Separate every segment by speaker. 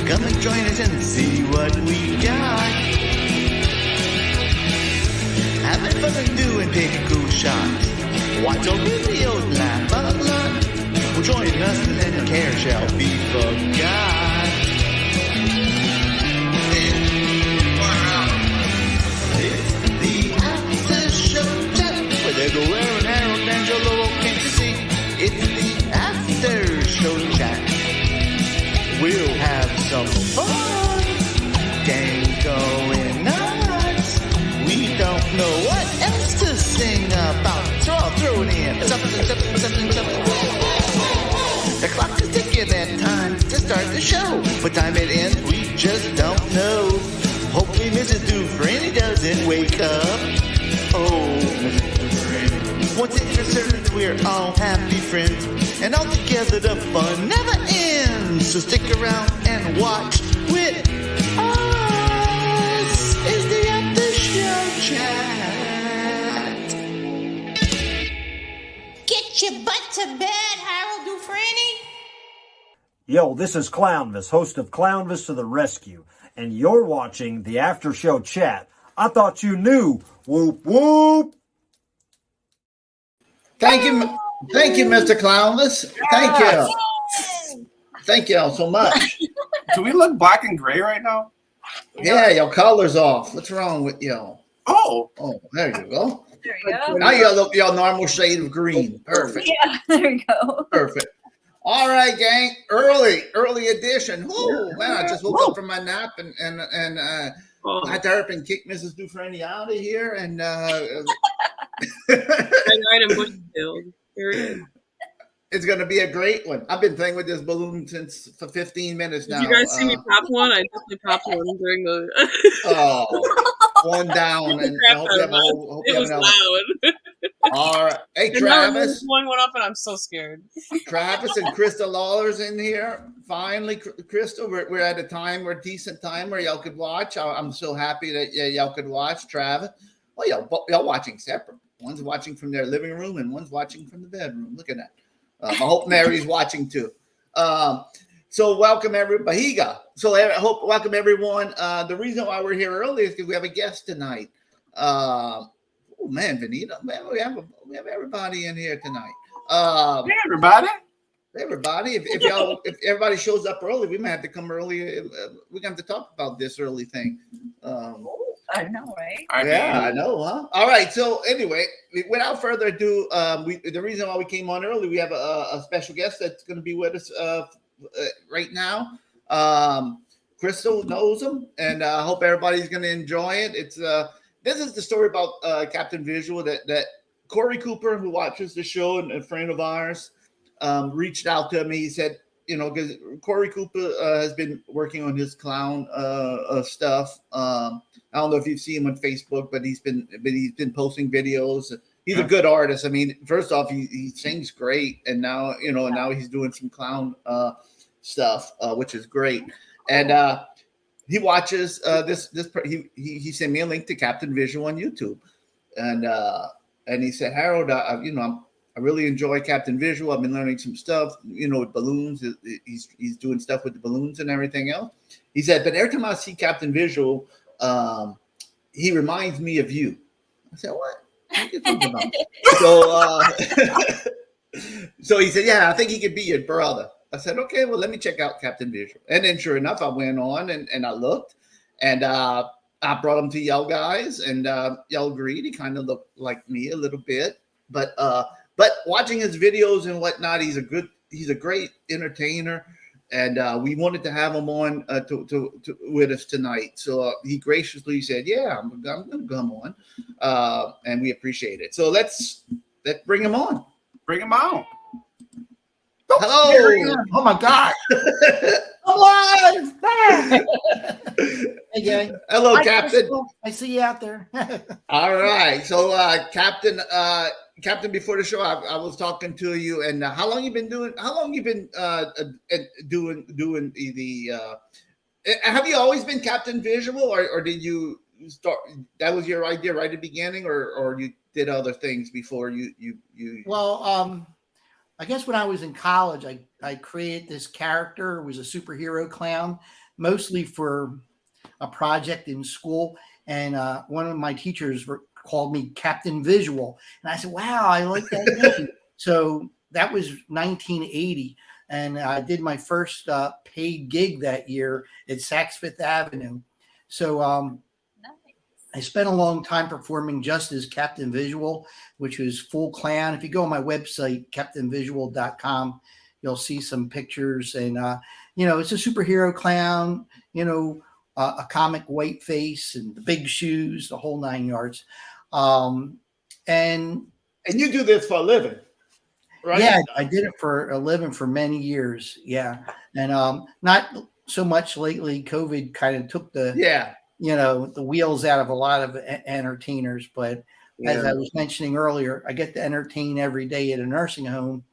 Speaker 1: Come and join us and see what we got. Having fun and doing pick cool shots. Watch our videos, laugh a lot. Well, join us and then care shall be forgot. It's the after show chat. Where they go wearing Harold and Jolo came to see. It's the after show chat. We'll have some fun. Gang going nuts. We don't know what else to sing about. So I'll throw it in. Something. The clock is ticking and time to start the show. What time it ends, we just don't know. Hopefully Mrs. Dufrene doesn't wake up. Oh, Mrs. Dufrene. Once it's for certain, we're all happy friends. And all together the fun never ends. So stick around and watch with us. It's the After Show Chat.
Speaker 2: Get your butt to bed, Harold Dufrene.
Speaker 3: Yo, this is Clownvis, host of Clownvis to the Rescue, and you're watching the After Show Chat. I thought you knew. Whoop, whoop.
Speaker 4: Thank you, Mr. Clownvis. Thank you all so much.
Speaker 5: Do we look black and gray right now?
Speaker 4: Yeah, your color's off. What's wrong with you?
Speaker 5: Oh,
Speaker 4: there you go.
Speaker 6: There you go.
Speaker 4: Now you look your normal shade of green. Perfect.
Speaker 6: Yeah, there you go.
Speaker 4: Perfect. All right, gang. Early edition. Oh man, I just woke up from my nap and I had to hurry up and kick Mrs. Dufrene out of here and it's gonna be a great one. I've been playing with this balloon for 15 minutes now.
Speaker 7: Did you guys see me pop one? I definitely popped one during the
Speaker 4: one down and I hope you have
Speaker 7: it was loud.
Speaker 4: All right. Hey, Travis.
Speaker 7: One went up and I'm so scared.
Speaker 4: Travis and Crystal Lawler's in here. Finally, Crystal, we're at a decent time where y'all could watch. I'm so happy that y'all could watch. Travis. Well, y'all watching separate. One's watching from their living room and one's watching from the bedroom. Look at that. I hope Mary's watching too. So welcome everybody. Welcome everyone. The reason why we're here early is because we have a guest tonight. Oh man, Vanita, man, we have everybody in here tonight.
Speaker 5: Hey, everybody.
Speaker 4: If everybody shows up early, we might have to come early. We're gonna have to talk about this early thing.
Speaker 6: I know, right?
Speaker 4: I know, huh? All right. So anyway, without further ado, the reason why we came on early, we have a special guest that's going to be with us right now. Crystal knows him, and I hope everybody's going to enjoy it. It's this is the story about Captain Visual that Corey Cooper, who watches the show and a friend of ours, reached out to me. He said, because Corey Cooper has been working on his clown stuff. I don't know if you've seen him on Facebook, but he's been posting videos. He's a good artist. I mean, first off, he sings great, and now now he's doing some clown stuff, which is great. And he watches this. He sent me a link to Captain Visual on YouTube, and he said, Harold, I really enjoy Captain Visual. I've been learning some stuff, with balloons. He's doing stuff with the balloons and everything else. He said, but every time I see Captain Visual, he reminds me of you. I said, what? What are you talking about? So he said, yeah, I think he could be your brother. I said, okay, well, let me check out Captain Visual. And then sure enough, I went on and I looked, and I brought him to y'all guys, and y'all agreed. He kind of looked like me a little bit, but watching his videos and whatnot, he's a great entertainer, and we wanted to have him on with us tonight. So he graciously said, "Yeah, I'm going to come on," and we appreciate it. So let's bring him on.
Speaker 5: Bring him on.
Speaker 4: Hello!
Speaker 8: Oh my God! Come on! Hey, gang.
Speaker 4: Hello,
Speaker 8: Hi,
Speaker 4: Captain.
Speaker 8: Crystal. I see you out there.
Speaker 4: All right. So, Captain, before the show, I was talking to you, and how long you been doing? How long you been doing the? Have you always been Captain Visual, or did you start? That was your idea right at the beginning, or you did other things before you?
Speaker 8: Well, I guess when I was in college, I created this character. It was a superhero clown mostly for a project in school. And one of my teachers called me Captain Visual. And I said, wow, I like that name. So that was 1980. And I did my first paid gig that year at Saks Fifth Avenue. So I spent a long time performing just as Captain Visual, which was full clown. If you go on my website, captainvisual.com, you'll see some pictures. And, it's a superhero clown, a comic white face and the big shoes, the whole 9 yards. And
Speaker 4: you do this for a living, right?
Speaker 8: Yeah, I did it for a living for many years. Yeah. And not so much lately. COVID kind of took the wheels out of a lot of entertainers. But as I was mentioning earlier, I get to entertain every day at a nursing home.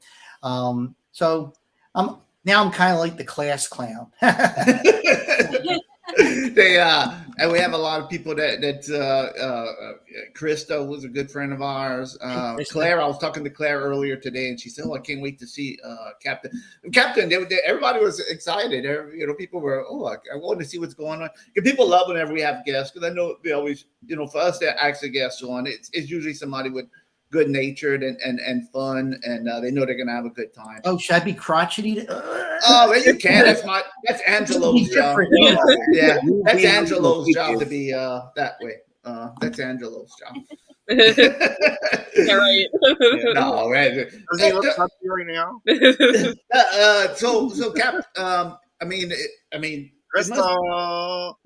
Speaker 8: So I'm kind of like the class clown.
Speaker 4: And we have a lot of people that Krista was a good friend of ours. Claire, I was talking to Claire earlier today, and she said, "Oh, I can't wait to see Captain." Everybody was excited. People were, I want to see what's going on. People love whenever we have guests, because I know they always, for us to actually guests on, it's usually somebody with good natured and fun, and they know they're gonna have a good time.
Speaker 8: Oh, should I be crotchety?
Speaker 4: Oh, well, you can. That's Angelo's job. Yeah, that's Angelo's job to be that way. That's Angelo's job.
Speaker 7: Yeah, right.
Speaker 4: No, right.
Speaker 5: Does he look happy right now?
Speaker 4: So Cap.
Speaker 5: Crystal.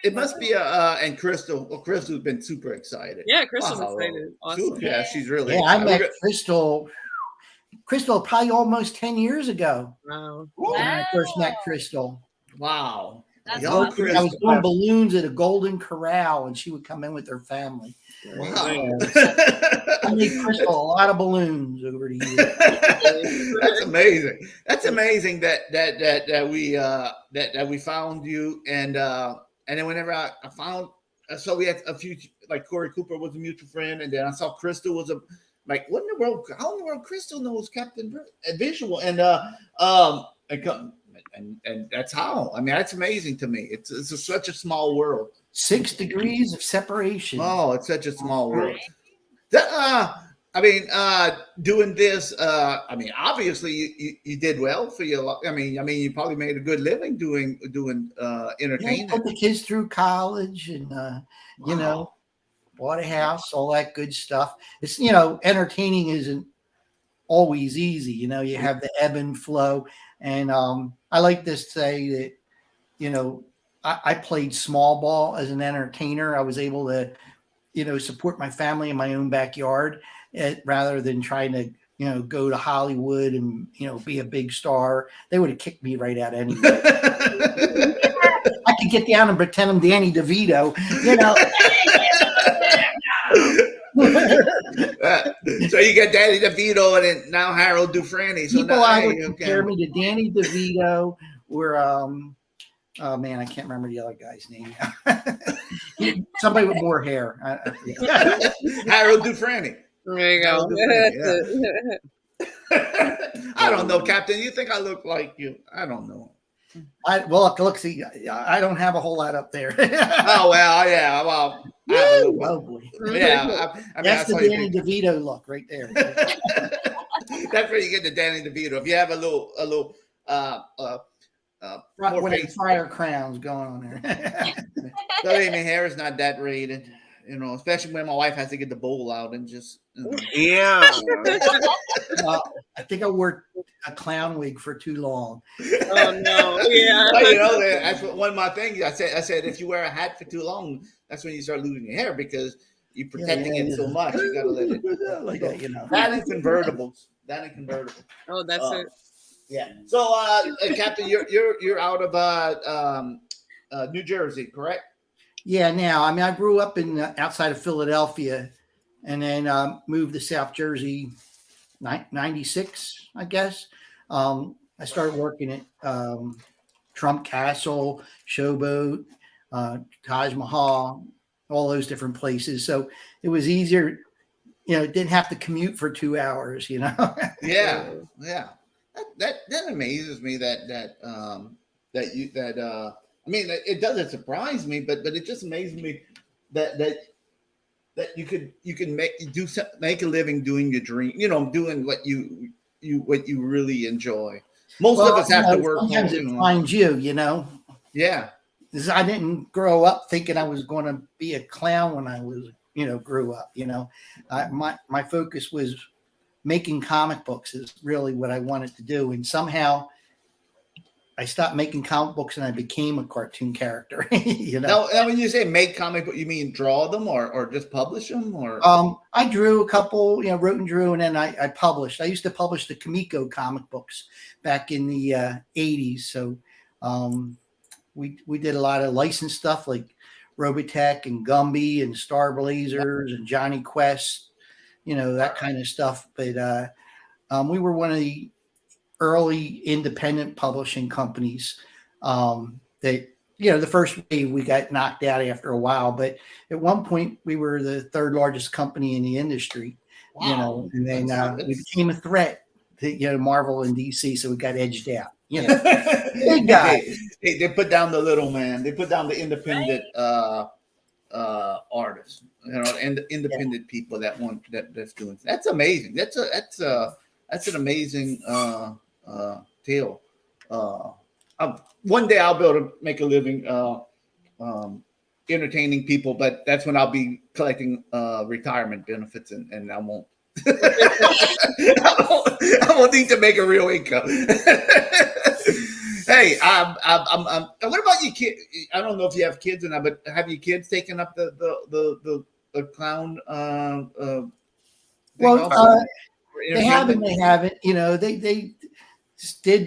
Speaker 4: It must be and Crystal. Well, Crystal's been super excited.
Speaker 7: Yeah, Crystal's excited. Awesome.
Speaker 4: Yeah, she's really.
Speaker 8: Yeah, I met Crystal probably almost 10 years ago.
Speaker 7: Wow.
Speaker 8: When I first met Crystal.
Speaker 4: Wow.
Speaker 6: That's
Speaker 4: Yo,
Speaker 6: awesome.
Speaker 8: I was doing balloons at a Golden Corral, and she would come in with her family.
Speaker 4: Wow.
Speaker 8: I made Crystal a lot of balloons over the years.
Speaker 4: That's amazing. That's amazing that we found you, and then whenever I found, so we had a few, like Corey Cooper was a mutual friend, and then I saw Crystal was like, what in the world? How in the world Crystal knows Captain Visual? And that's how. I mean, that's amazing to me. It's such a small world.
Speaker 8: 6 degrees of separation.
Speaker 4: Oh, it's such a small world. Doing this. Obviously, you did well for your. You probably made a good living doing entertainment.
Speaker 8: Put the kids through college, and bought a house, all that good stuff. It's entertaining isn't always easy. You have the ebb and flow, and I like to say that I played small ball as an entertainer. I was able to support my family in my own backyard, rather than trying to go to Hollywood and be a big star. They would have kicked me right out anyway. I could get down and pretend I'm Danny DeVito,
Speaker 4: So you got Danny DeVito and then now Harold Dufrene. So
Speaker 8: people
Speaker 4: now,
Speaker 8: either compare me to Danny DeVito or oh man, I can't remember the other guy's name now. Somebody with more hair.
Speaker 4: Harold Dufrene.
Speaker 7: There you go.
Speaker 4: I don't know, Captain. You think I look like you? I don't know.
Speaker 8: Look, see, I don't have a whole lot up there.
Speaker 4: Oh well, yeah. Well,
Speaker 8: Lovely.
Speaker 4: Yeah,
Speaker 8: that's the Danny DeVito look right there.
Speaker 4: That's where you get the Danny DeVito. If you have a little
Speaker 8: One of the fire crowns going on there.
Speaker 4: Believe me, hair is not that rated. Especially when my wife has to get the bowl out and just.
Speaker 5: Yeah.
Speaker 8: I think I wore a clown wig for too long.
Speaker 7: Oh no! Yeah.
Speaker 4: That's one of my things. I said if you wear a hat for too long, that's when you start losing your hair because you're protecting it so much. You gotta let it.
Speaker 8: Like that,
Speaker 4: That and convertibles.
Speaker 7: Oh, that's it.
Speaker 4: Yeah. So, Captain, you're out of New Jersey, correct?
Speaker 8: Yeah. Now, I grew up in outside of Philadelphia, and then moved to South Jersey, 96, I guess. I started working at Trump Castle, Showboat, Taj Mahal, all those different places. So it was easier, didn't have to commute for 2 hours, Yeah.
Speaker 4: Yeah. That amazes me that I mean, it doesn't surprise me, but it just amazes me that you can make a living doing your dream, doing what you really enjoy. Most of us have to work hard.
Speaker 8: Sometimes it finds you,
Speaker 4: Yeah.
Speaker 8: I didn't grow up thinking I was going to be a clown when I was, grew up. My focus was making comic books is really what I wanted to do, and somehow I stopped making comic books and I became a cartoon character.
Speaker 4: Now, when you say make comic book, you mean draw them or just publish them, or?
Speaker 8: I drew a couple, wrote and drew, and then I published. I used to publish the Kamiko comic books back in the 80s. So we did a lot of licensed stuff like Robotech and Gumby and Star Blazers and Johnny Quest, that kind of stuff. But we were one of the early independent publishing companies that, the first wave we got knocked out after a while, but at one point we were the third largest company in the industry.
Speaker 4: Wow.
Speaker 8: And then we became a threat to, Marvel and DC. So we got edged out, Big guy.
Speaker 4: They put down the little man. They put down the independent artists, and the independent people that's doing. That's amazing. That's an amazing tale. One day I'll be able to make a living entertaining people, but that's when I'll be collecting retirement benefits, and I won't. I won't need to make a real income. Hey, what about you, kid? I don't know if you have kids or not, but have your kids taken up the clown?
Speaker 8: Well, they haven't. They haven't. They just did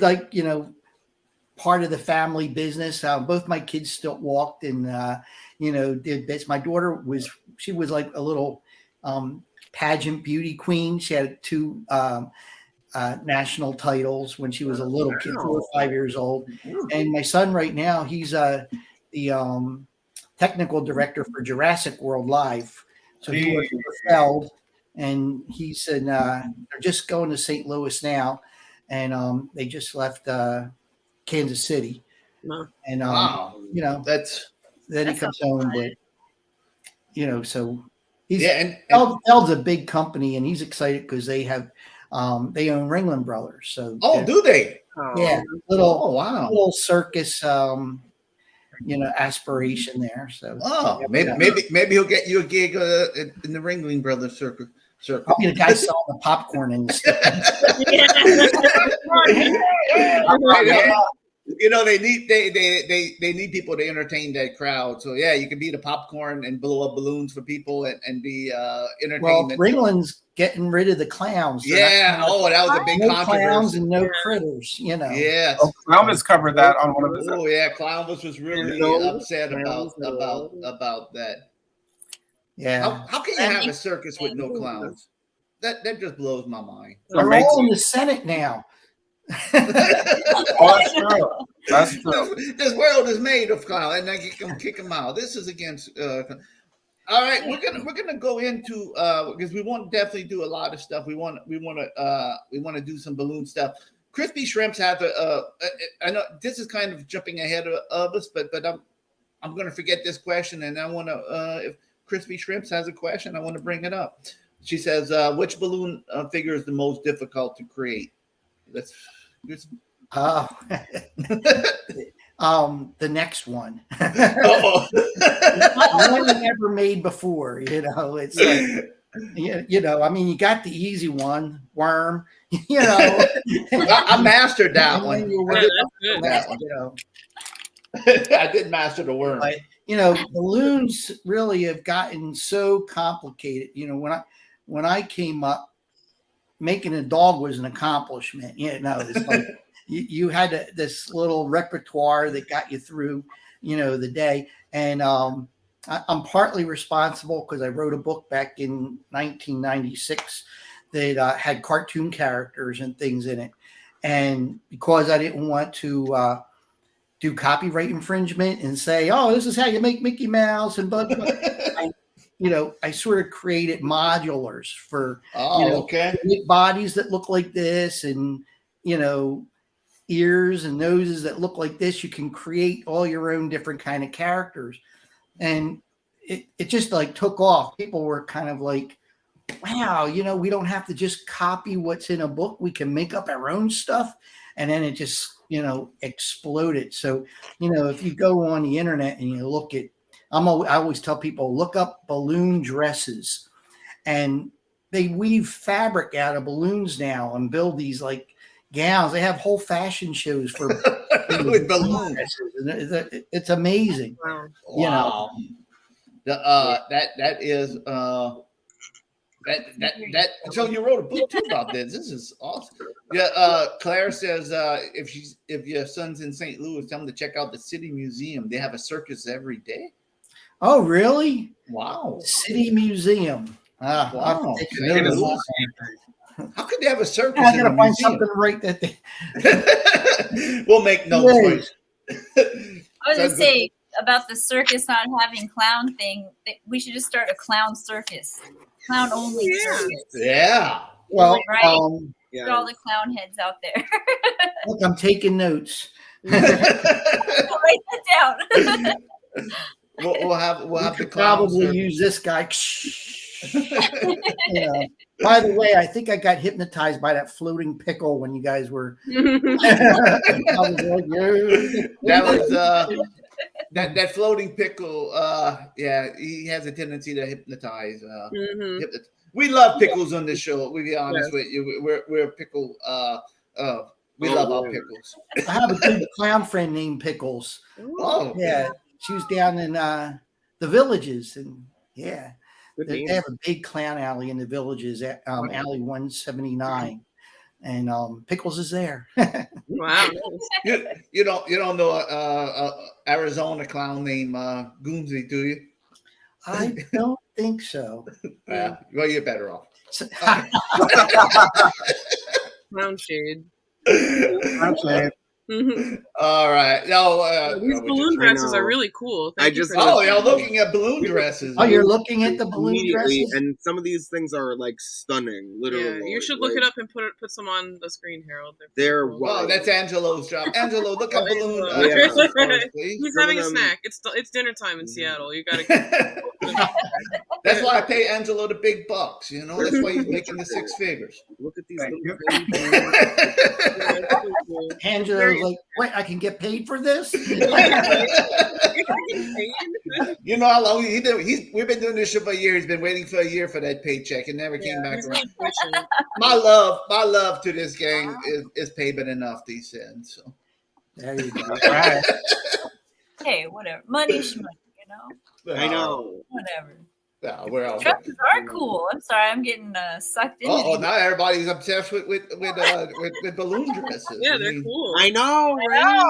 Speaker 8: part of the family business. Both my kids still walked and did bits. My daughter was like a little pageant beauty queen. She had 2 national titles when she was a little kid, 4 or 5 years old. And my son right now, he's the technical director for Jurassic World Live. So he was Feld, and he said they're just going to St. Louis now, and they just left Kansas City. And
Speaker 4: wow,
Speaker 8: then he comes home, but so he's
Speaker 4: and
Speaker 8: Feld's a big company, and he's excited because they have they own Ringling Brothers. So
Speaker 4: do they?
Speaker 8: Yeah, little circus aspiration there. So
Speaker 4: maybe he'll get you a gig in the Ringling Brothers circle.
Speaker 8: I'll be the guy selling the popcorn in the stand.
Speaker 4: They need people to entertain that crowd. So yeah, you can be the popcorn and blow up balloons for people and be entertainment.
Speaker 8: Well, Ringland's getting rid of the clowns.
Speaker 4: That was a big controversy.
Speaker 8: Clowns and no critters.
Speaker 4: Yeah.
Speaker 5: Clownvis covered that on one of his.
Speaker 4: Oh yeah, Clownvis was really upset about that.
Speaker 8: Yeah.
Speaker 4: How can you have a circus with no clowns? That just blows my mind.
Speaker 8: They're all in the Senate now.
Speaker 5: That's true. That's true.
Speaker 4: This world is made of clowns, and then kick them out. This is against. All right, we're gonna go into because we want to definitely do a lot of stuff. We want to do some balloon stuff. Crispy Shrimps have I know this is kind of jumping ahead of us, but I'm gonna forget this question, and I want to if Crispy Shrimps has a question, I want to bring it up. She says, which balloon figure is the most difficult to create? The
Speaker 8: next one.
Speaker 4: Oh.
Speaker 8: One I never made before. It's like, I mean, you got the easy one, worm.
Speaker 4: I mastered that one. I did master the worm.
Speaker 8: But, balloons really have gotten so complicated. When I came up, making a dog was an accomplishment. It's like you had this little repertoire that got you through, the day. And I'm partly responsible because I wrote a book back in 1996 that had cartoon characters and things in it. And because I didn't want to do copyright infringement and say, oh, this is how you make Mickey Mouse and Bugs Bunny. I sort of created modulars for, bodies that look like this and, ears and noses that look like this. You can create all your own different kind of characters. And it just like took off. People were kind of like, wow, we don't have to just copy what's in a book. We can make up our own stuff. And then it just, exploded. So, if you go on the internet and you look at, I always tell people, look up balloon dresses, and they weave fabric out of balloons now and build these like gowns. They have whole fashion shows for
Speaker 4: with balloons.
Speaker 8: It's amazing.
Speaker 4: Wow. That is that. So you wrote a book too about this. This is awesome. Yeah. Claire says if your son's in St. Louis, tell him to check out the City Museum. They have a circus every day.
Speaker 8: Oh, really?
Speaker 4: Wow.
Speaker 8: City Museum.
Speaker 4: Wow. How could they have a circus?
Speaker 8: I gotta find something right that they.
Speaker 4: We'll make notes.
Speaker 6: I was gonna say about the circus not having clown thing. We should just start a clown circus, clown only circus.
Speaker 4: Yeah.
Speaker 8: Well,
Speaker 6: right. Get all the clown heads out there.
Speaker 8: Look, I'm taking notes.
Speaker 6: Write that down.
Speaker 4: We'll have the
Speaker 8: probably use this guy. By the way, I think I got hypnotized by that floating pickle when you guys were.
Speaker 4: That was that floating pickle. Yeah, he has a tendency to hypnotize. We love pickles on this show. We'll be honest with you. We're pickle. We love our pickles.
Speaker 8: I have a good clown friend named Pickles.
Speaker 4: Oh,
Speaker 8: yeah. She was down in the Villages, and they have a big clown alley in the Villages, alley 179, and Pickles is there.
Speaker 7: Wow.
Speaker 4: You don't know Arizona clown named Goomsy, do you?
Speaker 8: I don't think so.
Speaker 4: Well, you're better off.
Speaker 7: Clown shade.
Speaker 4: All right. No,
Speaker 7: these balloon dresses are really cool.
Speaker 4: Y'all looking at balloon dresses.
Speaker 8: Oh, you're looking at the balloon dresses,
Speaker 5: and some of these things are like stunning. Literally,
Speaker 7: you should look it up and put some on the screen, Harold.
Speaker 5: They're
Speaker 4: well, that's Angelo's job. Angelo, look at balloon.
Speaker 7: He's having a snack. It's dinner time in Seattle. You gotta.
Speaker 4: That's why I pay Angelo the big bucks. That's why he's making the six figures.
Speaker 5: Look at these.
Speaker 8: Angelo's like, wait, I can get paid for this?
Speaker 4: You know how long we've been doing this show for a year. He's been waiting for a year for that paycheck and never came back around. My love to this gang is payment enough, he said. So
Speaker 8: there you go. All right.
Speaker 6: Hey, whatever. Money's money,
Speaker 5: I know.
Speaker 6: Whatever.
Speaker 4: No, we're all
Speaker 6: dresses are cool. I'm sorry, I'm getting sucked in.
Speaker 4: Oh, now everybody's obsessed with balloon dresses.
Speaker 7: Yeah, they're cool.
Speaker 5: I know, right?
Speaker 6: I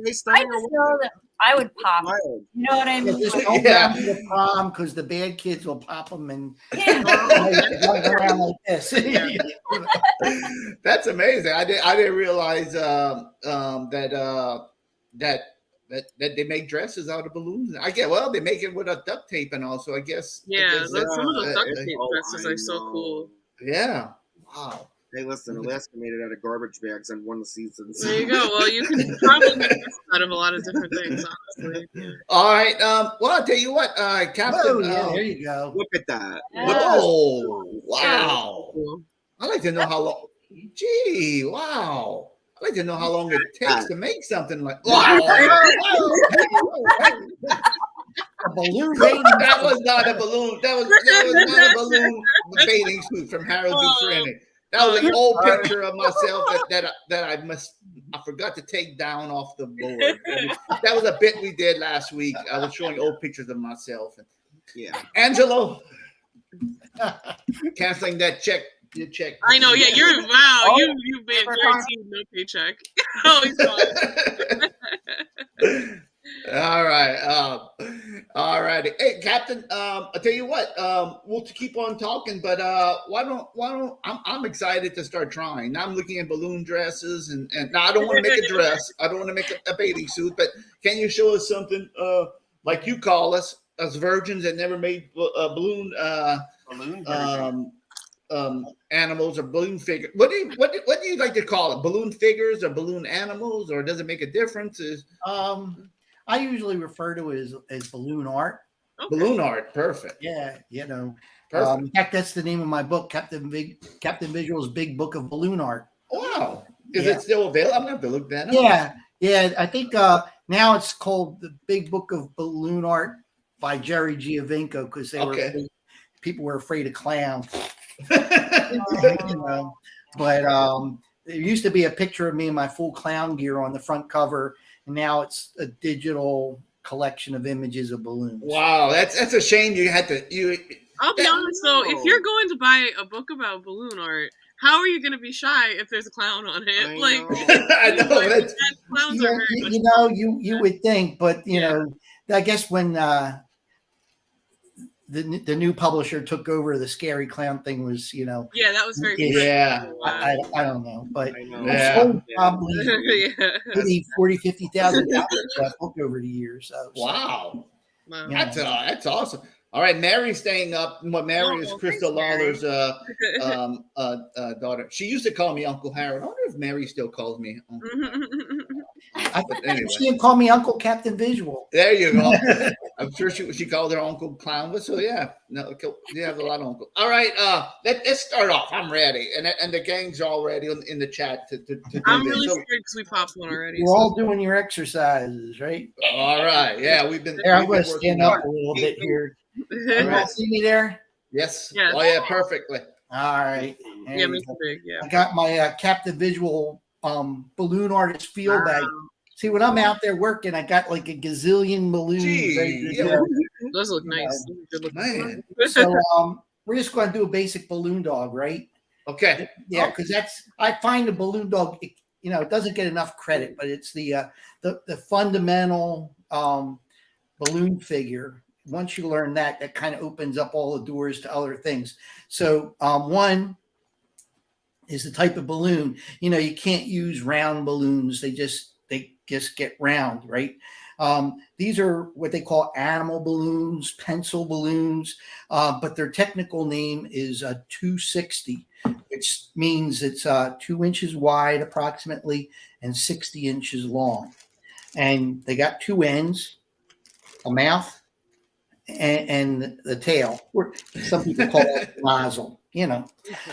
Speaker 6: just know that I would pop. You know what I mean?
Speaker 8: Just don't go to the prom because the bad kids will pop them and run around like this.
Speaker 4: That's amazing. I didn't realize that they make dresses out of balloons. I get they make it with a duct tape and also I guess.
Speaker 7: Yeah, some of the duct tape dresses are so cool.
Speaker 4: Yeah. Wow.
Speaker 5: Hey, listen, Alaska made it out of garbage bags on one of the seasons.
Speaker 7: There you go. Well, you can probably make this out of a lot of different things, honestly. Yeah.
Speaker 4: All right. Well, I'll tell you what, Captain.
Speaker 8: There you go.
Speaker 5: Look at that.
Speaker 4: Oh, wow. I'd like to know how long. Gee, wow. I'd like to know how long it takes to make something like wow.
Speaker 8: A balloon.
Speaker 4: That was not a balloon. That was not a balloon bathing suit from Harold Dufrene. That was an old picture of myself that I forgot to take down off the board. That was a bit we did last week. I was showing old pictures of myself.
Speaker 5: Yeah.
Speaker 4: Angelo, canceling that check. Your check.
Speaker 7: I know. Yeah, you've been guaranteed no paycheck. Oh, he's fine.
Speaker 4: All right. All righty. Hey, Captain. I'll tell you what. We'll keep on talking, but why don't? I'm excited to start trying. Now I'm looking at balloon dresses, and now I don't want to make a dress. I don't want to make a bathing suit. But can you show us something like you call us virgins that never made balloon animals or balloon figures. What do you like to call it? Balloon figures or balloon animals, or does it make a difference?
Speaker 8: I usually refer to it as balloon art.
Speaker 7: Okay.
Speaker 4: Balloon art, perfect.
Speaker 8: Yeah,
Speaker 4: Perfect.
Speaker 8: in fact, that's the name of my book, Captain Visual's Big Book of Balloon Art.
Speaker 4: Wow. Is it still available? I'm gonna have to look that up.
Speaker 8: Yeah. I think now it's called the Big Book of Balloon Art by Jerry Giovinco because people were afraid of clowns. But there used to be a picture of me in my full clown gear on the front cover, and now it's a digital collection of images of balloons.
Speaker 4: Wow, that's a shame you had to
Speaker 7: I'll be honest though, if you're going to buy a book about balloon art, how are you going to be shy if there's a clown on it?
Speaker 4: I know.
Speaker 7: Clowns are very much
Speaker 8: you would think, but I guess when the new publisher took over, the scary clown thing was
Speaker 7: that was very
Speaker 8: I don't know, but
Speaker 4: Yeah.
Speaker 8: sold probably 40, 50,000 copies of that book over the years. So,
Speaker 4: wow.
Speaker 7: Wow.
Speaker 4: That's awesome. All right, Mary's staying up. Mary is Crystal Lawler's daughter. She used to call me Uncle Harold. I wonder if Mary still calls me Uncle Harold. Anyway.
Speaker 8: She didn't call me Uncle Captain Visual.
Speaker 4: There you go. I'm sure she called her Uncle Clown. So yeah, no, you have a lot of uncle. All right, let's start off. I'm ready, and the gang's all ready in the chat to do
Speaker 7: I'm
Speaker 4: this.
Speaker 7: really scared because we popped one already.
Speaker 8: You're all doing your exercises, right?
Speaker 4: All right, yeah, we've been.
Speaker 8: Here, I'm going to
Speaker 4: working
Speaker 8: stand up a little bit here. You all see me there?
Speaker 4: Yes.
Speaker 7: Yes.
Speaker 4: Oh yeah, perfectly.
Speaker 8: All right.
Speaker 7: Yeah, makes it big. Yeah.
Speaker 8: I got my Captain Visual balloon artist field bag. See, when I'm out there working, I got like a gazillion balloons.
Speaker 7: Those look nice. Good looking.
Speaker 4: Man.
Speaker 8: So we're just going to do a basic balloon dog, right?
Speaker 4: Okay.
Speaker 8: Yeah, because I find the balloon dog. It doesn't get enough credit, but it's the fundamental balloon figure. Once you learn that kind of opens up all the doors to other things. So one is the type of balloon. You can't use round balloons. They just get round, right? These are what they call animal balloons, pencil balloons, but their technical name is a 260, which means it's 2 inches wide approximately and 60 inches long. And they got two ends, a mouth, and the tail, or some people call it nozzle,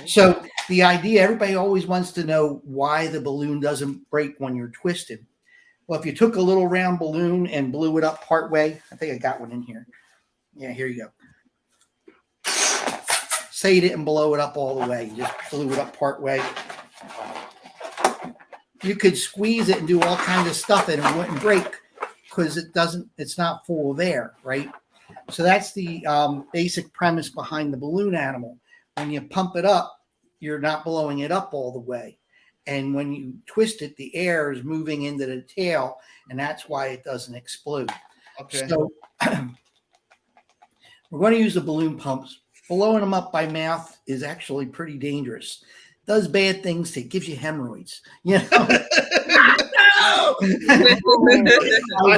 Speaker 8: So the idea, everybody always wants to know why the balloon doesn't break when you're twisted. Well, if you took a little round balloon and blew it up part way, I think I got one in here. Yeah, here you go. Say you didn't blow it up all the way, you just blew it up part way. You could squeeze it and do all kinds of stuff and it wouldn't break because it's not full of air, right? So that's the basic premise behind the balloon animal. When you pump it up, you're not blowing it up all the way. And when you twist it, the air is moving into the tail, and that's why it doesn't explode.
Speaker 4: Okay.
Speaker 8: So we're going to use the balloon pumps. Blowing them up by mouth is actually pretty dangerous. It does bad things. It gives you hemorrhoids.
Speaker 4: I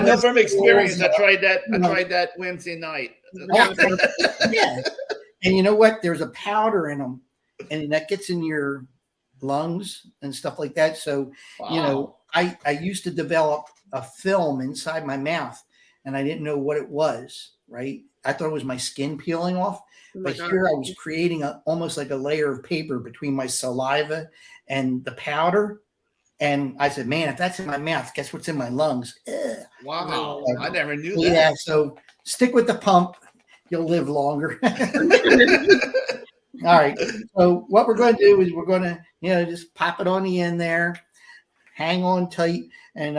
Speaker 4: know from experience. I tried that Wednesday night.
Speaker 8: Yeah. And you know what? There's a powder in them, and that gets in your lungs and stuff like that. So, I used to develop a film inside my mouth, and I didn't know what it was, right? I thought it was my skin peeling off. But here I was creating almost like a layer of paper between my saliva and the powder. And I said, man, if that's in my mouth, guess what's in my lungs? Ugh.
Speaker 4: Wow. I never knew that.
Speaker 8: Yeah, so stick with the pump. You'll live longer. All right. So what we're going to do is we're going to, just pop it on the end there, hang on tight, and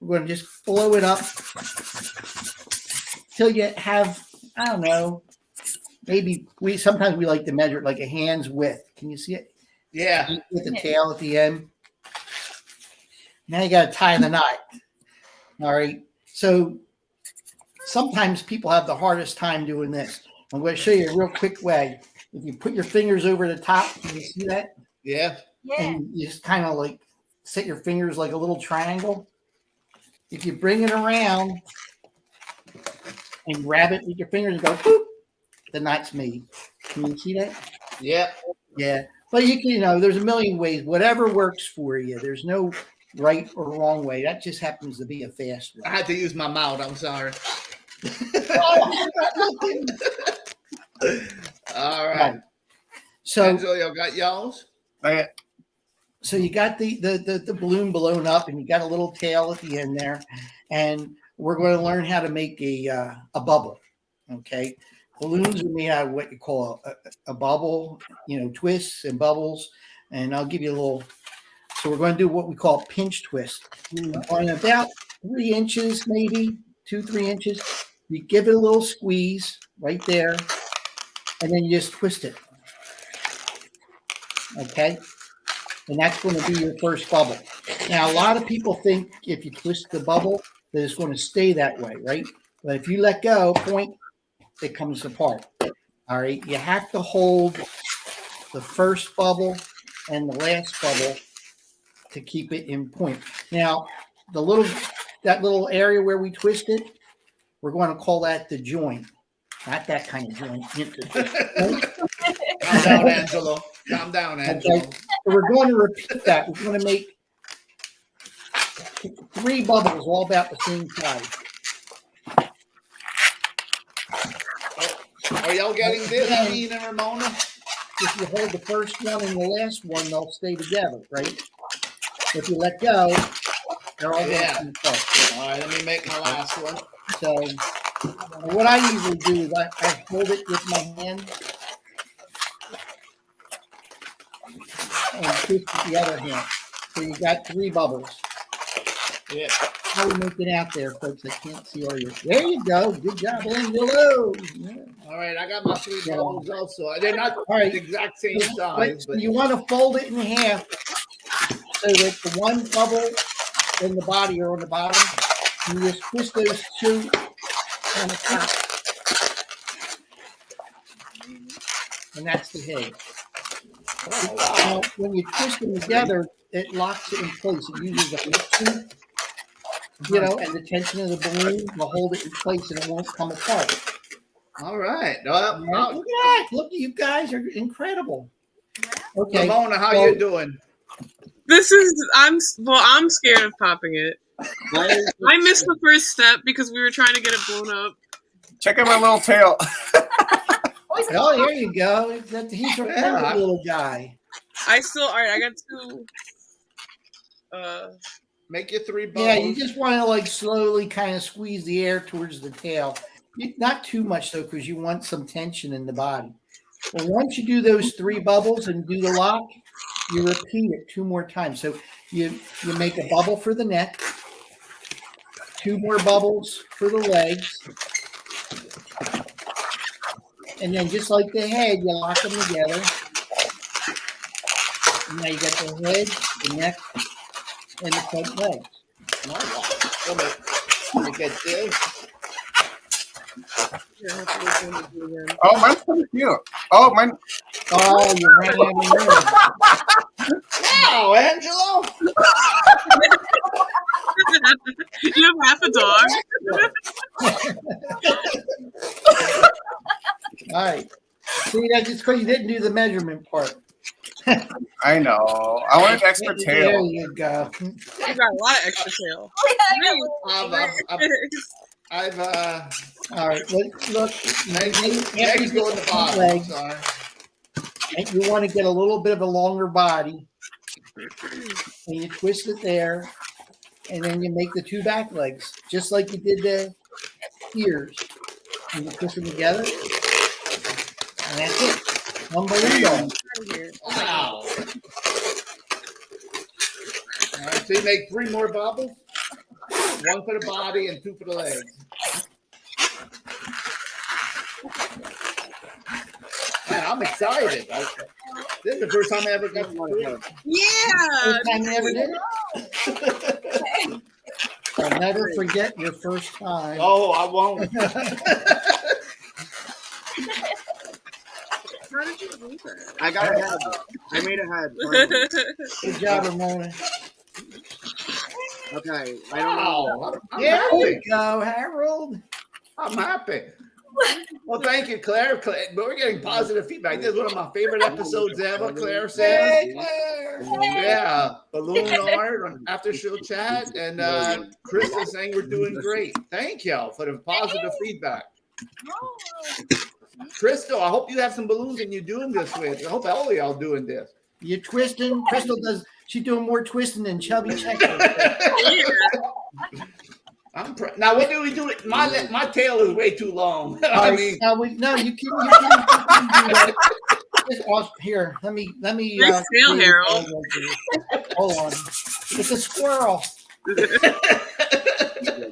Speaker 8: we're going to just blow it up till you have, I don't know, maybe sometimes we like to measure it like a hand's width. Can you see it?
Speaker 4: Yeah.
Speaker 8: With the tail at the end. Now you got to tie the knot. All right. So sometimes people have the hardest time doing this. I'm going to show you a real quick way. If you put your fingers over the top, can you see that?
Speaker 4: Yeah.
Speaker 8: And you just kind of like set your fingers like a little triangle. If you bring it around and grab it with your fingers and go, boop, the knot's made. Can you see that?
Speaker 4: Yeah.
Speaker 8: Yeah, but there's a million ways. Whatever works for you. There's no right or wrong way. That just happens to be a fast
Speaker 4: I
Speaker 8: way.
Speaker 4: had to use my mouth. I'm sorry. All right.
Speaker 8: So
Speaker 4: Angelo, y'all got y'all's?
Speaker 8: So you got the balloon blown up, and you got a little tail at the end there, and we're going to learn how to make a bubble. Okay, balloons are made out of what you call a bubble, twists and bubbles, and I'll give you a little. So we're going to do what we call pinch twist on about 3 inches, maybe 2-3 inches. You give it a little squeeze right there, and then you just twist it. Okay. And that's going to be your first bubble. Now, a lot of people think if you twist the bubble, that it's going to stay that way, right? But if you let go, point, it comes apart. All right. You have to hold the first bubble and the last bubble to keep it in point. Now, that little area where we twist it, we're going to call that the joint. Not that kind of joint.
Speaker 4: Calm down, Angelo. Calm down, Angelo.
Speaker 8: Okay. So we're going to repeat that. We're going to make 3 bubbles all about the same size.
Speaker 4: Are y'all getting this, Dean and Ramona?
Speaker 8: If you hold the first one and the last one, they'll stay together, right? If you let go, they're all going to come apart.
Speaker 4: All right, let me make my last one.
Speaker 8: So what I usually do is I hold it with my hand and twist with the other hand. So you got 3 bubbles.
Speaker 4: Yeah.
Speaker 8: How are we making out there, folks? I can't see all your. There you go. Good job, Angelo. Yeah.
Speaker 4: All right, I got my 3 bubbles also. They're not
Speaker 8: right.
Speaker 4: the exact same size, but
Speaker 8: you want to fold it in half so that the one bubble and the body are on the bottom. You just twist those 2 on the top. And that's the head. Now, when you twist them together, it locks it in place. It uses a friction, and the tension of the balloon will hold it in place and it won't come apart.
Speaker 4: all right. Well,
Speaker 8: Look at that. Look, you guys are incredible. Okay.
Speaker 4: Ramona, how
Speaker 8: so-
Speaker 4: you doing?
Speaker 7: I'm scared of popping it. I missed the first step because we were trying to get it blown up.
Speaker 5: Check out my little tail.
Speaker 8: Oh, there you go. He's a friendly little guy.
Speaker 7: I got 2.
Speaker 4: Make your 3 bubbles.
Speaker 8: Yeah, you just want to slowly kind of squeeze the air towards the tail. Not too much though, because you want some tension in the body. Well, once you do those 3 bubbles and do the lock, you repeat it 2 more times. So you make a bubble for the neck, 2 more bubbles for the legs, and then just like the head, you lock them together. And now you got the head, the neck, and the front legs.
Speaker 4: Let me get this.
Speaker 5: Oh, mine's pretty cute. Oh, mine.
Speaker 8: Oh, you ran out of room.
Speaker 4: Wow, Angelo.
Speaker 7: You have half a dog.
Speaker 8: All right. See, that's just because you didn't do the measurement part.
Speaker 5: I know. I wanted extra
Speaker 8: There
Speaker 5: tail.
Speaker 8: you go.
Speaker 7: You got a lot of extra tail.
Speaker 4: I've
Speaker 8: All right. Look.
Speaker 4: legs go in the bottom.
Speaker 8: Legs.
Speaker 4: Sorry.
Speaker 8: And you want to get a little bit of a longer body. And you twist it there. And then you make the 2 back legs, just like you did the ears. And you twist them together. And that's it. One balloon.
Speaker 4: Wow. All right, so you make 3 more bubbles. 1 for the body and 2 for the legs. Man, I'm excited. This is the first time I ever got one of those.
Speaker 7: Yeah.
Speaker 8: First time you ever did it? I'll never forget your first time.
Speaker 4: Oh, I won't.
Speaker 7: How did you do that?
Speaker 5: I got a head. I made a head.
Speaker 8: Good job, Ramona.
Speaker 5: Okay.
Speaker 4: Wow. I'm
Speaker 8: There
Speaker 4: happy.
Speaker 8: you go, Harold.
Speaker 4: I'm happy. Well, thank you, Claire. But we're getting positive feedback. This is one of my favorite episodes ever. Claire says, "Yeah, balloon art on after show chat," and Chris is saying we're doing great. Thank you for the positive feedback. Crystal, I hope you have some balloons and you're doing this with. I hope all of y'all doing this.
Speaker 8: You're twisting. Crystal does. She's doing more twisting than Chubby Checker.
Speaker 4: Now, what do we do? My tail is way too long.
Speaker 8: I mean, you can do that. Here, let me.
Speaker 7: Nice tail, Harold.
Speaker 8: Hold on. It's a squirrel.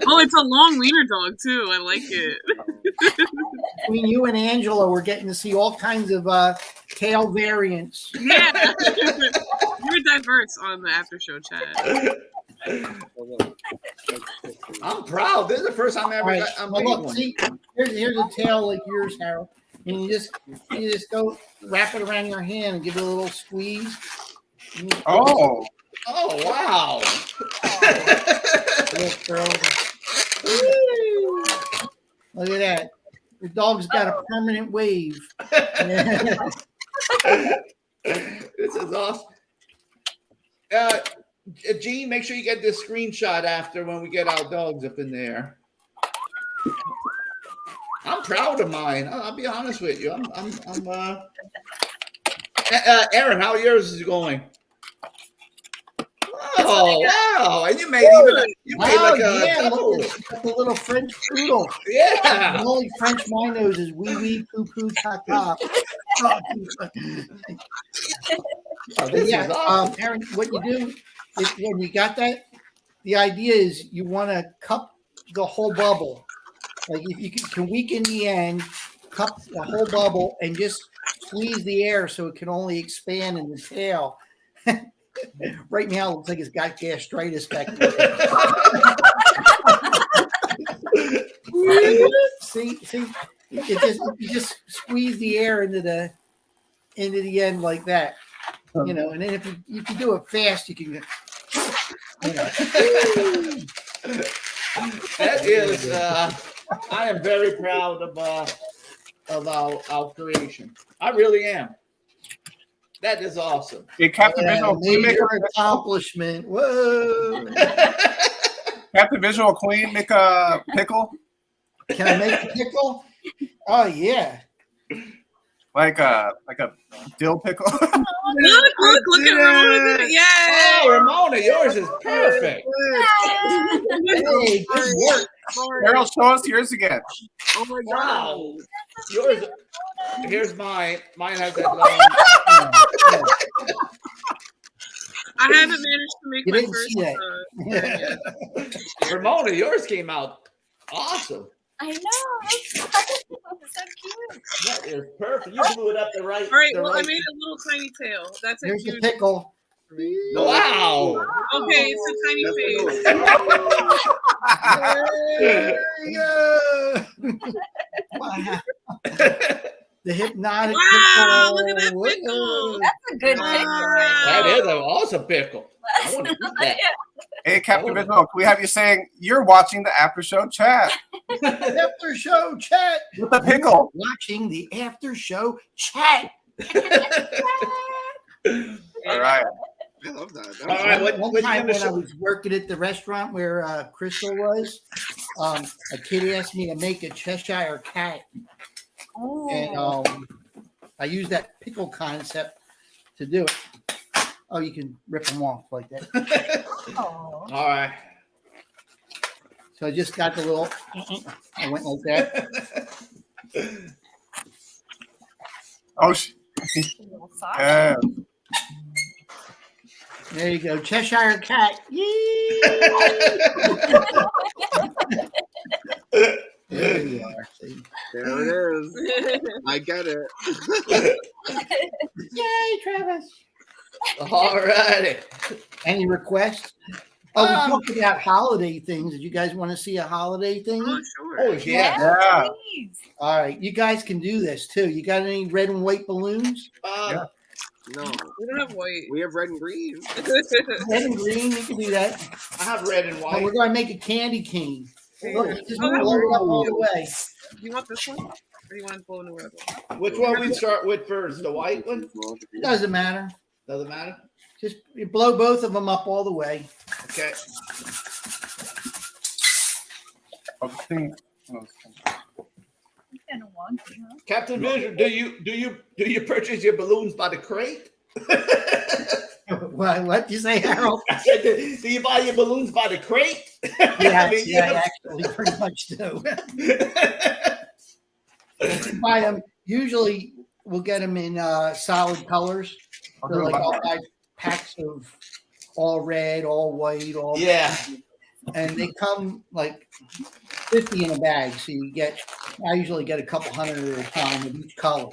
Speaker 7: Oh, it's a long wiener dog too. I like it.
Speaker 8: Between you and Angela, we're getting to see all kinds of tail variants.
Speaker 7: Yeah, we're diverse on the after show chat.
Speaker 4: I'm proud. This is the first time I ever
Speaker 8: Right.
Speaker 4: got. I'm
Speaker 8: Look, see, here's a tail like yours, Harold, and you just go wrap it around your hand and give it a little squeeze.
Speaker 5: Oh,
Speaker 4: wow!
Speaker 8: Look, girl. Look at that. The dog's got a permanent wave.
Speaker 4: This is awesome. Gene, make sure you get this screenshot after when we get our dogs up in there. I'm proud of mine. I'll be honest with you. Aaron, how yours is going? Oh, wow! And you made like a couple.
Speaker 8: Like a little French poodle.
Speaker 4: Yeah.
Speaker 8: The only French mine knows is wee wee poo poo ta ta. Aaron, what you do when you got that, the idea is you want to cup the whole bubble. Like if you can weaken the end, cup the whole bubble, and just squeeze the air so it can only expand in the tail. Right now, it looks like it's got gastritis back there. see, you just squeeze the air into the end like that, and then if you do it fast, you can.
Speaker 4: That is, I am very proud of our creation. I really am. That is awesome.
Speaker 5: Hey, Captain Visual,
Speaker 8: major accomplishment. Whoa!
Speaker 5: Captain Visual Queen, make a pickle.
Speaker 8: Can I make a pickle? Oh yeah.
Speaker 5: Like a dill pickle.
Speaker 7: Look at Ramona. Yay!
Speaker 4: Oh, Ramona, yours is perfect.
Speaker 8: Hey, good work.
Speaker 5: Harold, show us yours again.
Speaker 7: Oh my god.
Speaker 4: Wow. Yours. Here's mine. Mine has that long.
Speaker 7: I haven't managed to make
Speaker 8: You
Speaker 7: my
Speaker 8: didn't
Speaker 7: first.
Speaker 8: see that.
Speaker 4: Ramona, yours came out awesome.
Speaker 6: I know. So cute.
Speaker 4: That is perfect. You blew it up the right.
Speaker 7: All right,
Speaker 4: the
Speaker 7: well,
Speaker 4: right.
Speaker 7: I made a little tiny tail. That's a
Speaker 8: Here's the
Speaker 7: cute.
Speaker 8: pickle.
Speaker 4: Wow.
Speaker 7: Okay, it's a tiny face.
Speaker 8: Wow. The hypnotic
Speaker 7: Wow,
Speaker 8: pickle.
Speaker 7: look at that pickle.
Speaker 6: That's a good picture. Right
Speaker 4: That is an awesome pickle. I want to eat that.
Speaker 5: Hey, Captain Visual, can we have you saying you're watching the after show chat
Speaker 8: After show chat.
Speaker 5: with the pickle?
Speaker 8: Watching the after show chat.
Speaker 5: All right.
Speaker 9: I love that.
Speaker 4: All right.
Speaker 8: One time when I was working at the restaurant where Crystal was, a kid asked me to make a Cheshire cat. And I used that pickle concept to do it. Oh, you can rip them off like that.
Speaker 4: All right.
Speaker 8: So I just got the little. I went like that.
Speaker 5: Oh, yeah.
Speaker 8: There you go, Cheshire cat. Yee! There you are. See?
Speaker 9: There it is. I get it.
Speaker 8: Yay, Travis!
Speaker 4: All righty.
Speaker 8: Any requests? Oh, we talked about holiday things. Did you guys want to see a holiday thing?
Speaker 7: Oh, sure.
Speaker 4: Oh yeah.
Speaker 5: Yeah.
Speaker 6: Please.
Speaker 8: All right, you guys can do this too. You got any red and white balloons?
Speaker 5: Yeah.
Speaker 9: No,
Speaker 7: We don't have white.
Speaker 9: we have red and green.
Speaker 8: Red and green, you can do that.
Speaker 4: I have red and
Speaker 8: Oh,
Speaker 4: white.
Speaker 8: we're going to make a candy cane. Look, just
Speaker 7: Oh,
Speaker 8: blow it up all the way.
Speaker 7: You want this one? Or do you want to blow in the red one?
Speaker 4: Which one we start with first? The white one?
Speaker 8: Doesn't matter.
Speaker 4: Doesn't matter.
Speaker 8: Just you blow both of them up all the way.
Speaker 4: Okay.
Speaker 5: Okay.
Speaker 6: Kind of wonky, huh?
Speaker 4: Captain Vision, do you purchase your balloons by the crate?
Speaker 8: What did you say, Harold?
Speaker 4: I said, do you buy your balloons by the crate?
Speaker 8: Yeah,
Speaker 4: I mean,
Speaker 8: I actually pretty much do. Buy them. Usually, we'll get them in solid colors. So like I'll buy packs of all red, all white, all
Speaker 4: Yeah.
Speaker 8: and they come like 50 in a bag. So I usually get a couple hundred at a time of each color.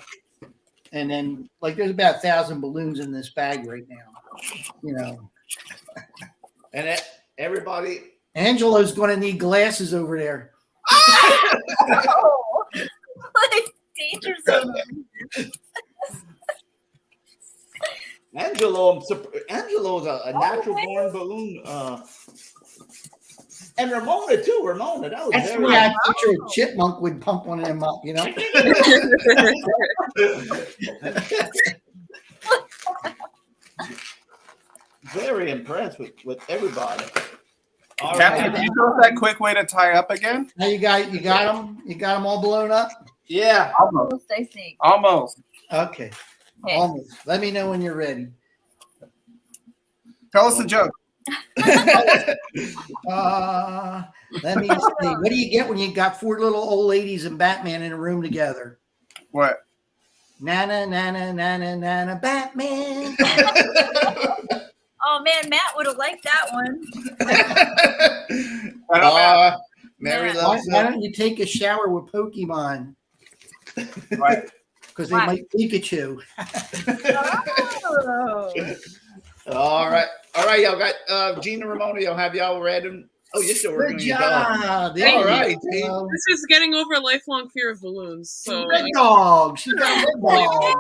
Speaker 8: And then like there's about 1,000 balloons in this bag right now.
Speaker 4: And everybody.
Speaker 8: Angela's going to need glasses over there.
Speaker 6: Oh, like danger zone.
Speaker 4: Angelo's a natural born balloon. And Ramona too. Ramona, that was
Speaker 8: That's
Speaker 4: very.
Speaker 8: why I picture a chipmunk would pump one of them up,
Speaker 4: Very impressed with everybody. All
Speaker 5: Captain,
Speaker 4: right.
Speaker 5: can you tell us that quick way to tie up again?
Speaker 8: Now you got them? You got them all blown up?
Speaker 4: Yeah.
Speaker 6: Almost, I think.
Speaker 5: Almost.
Speaker 8: Okay.
Speaker 6: Okay.
Speaker 8: Almost. Let me know when you're ready.
Speaker 5: Tell us the joke.
Speaker 8: Let me see. What do you get when you got 4 little old ladies and Batman in a room together?
Speaker 5: What?
Speaker 8: Nana, nana, nana, nana, Batman.
Speaker 6: Oh man, Matt would have liked that one.
Speaker 4: Mary
Speaker 6: Yeah.
Speaker 4: loves
Speaker 8: Why
Speaker 4: it.
Speaker 8: don't you take a shower with Pokemon?
Speaker 5: Right.
Speaker 8: Because they
Speaker 6: Why?
Speaker 8: might Pikachu.
Speaker 6: Oh.
Speaker 4: All right, y'all got Gina Ramona. Y'all have y'all read them. Oh, you're still working
Speaker 8: Good
Speaker 4: on your dog.
Speaker 8: job. There
Speaker 4: All
Speaker 8: you
Speaker 4: right,
Speaker 8: go.
Speaker 4: Gene.
Speaker 7: This is getting over a lifelong fear of balloons. So
Speaker 8: Red dog. She got red dog.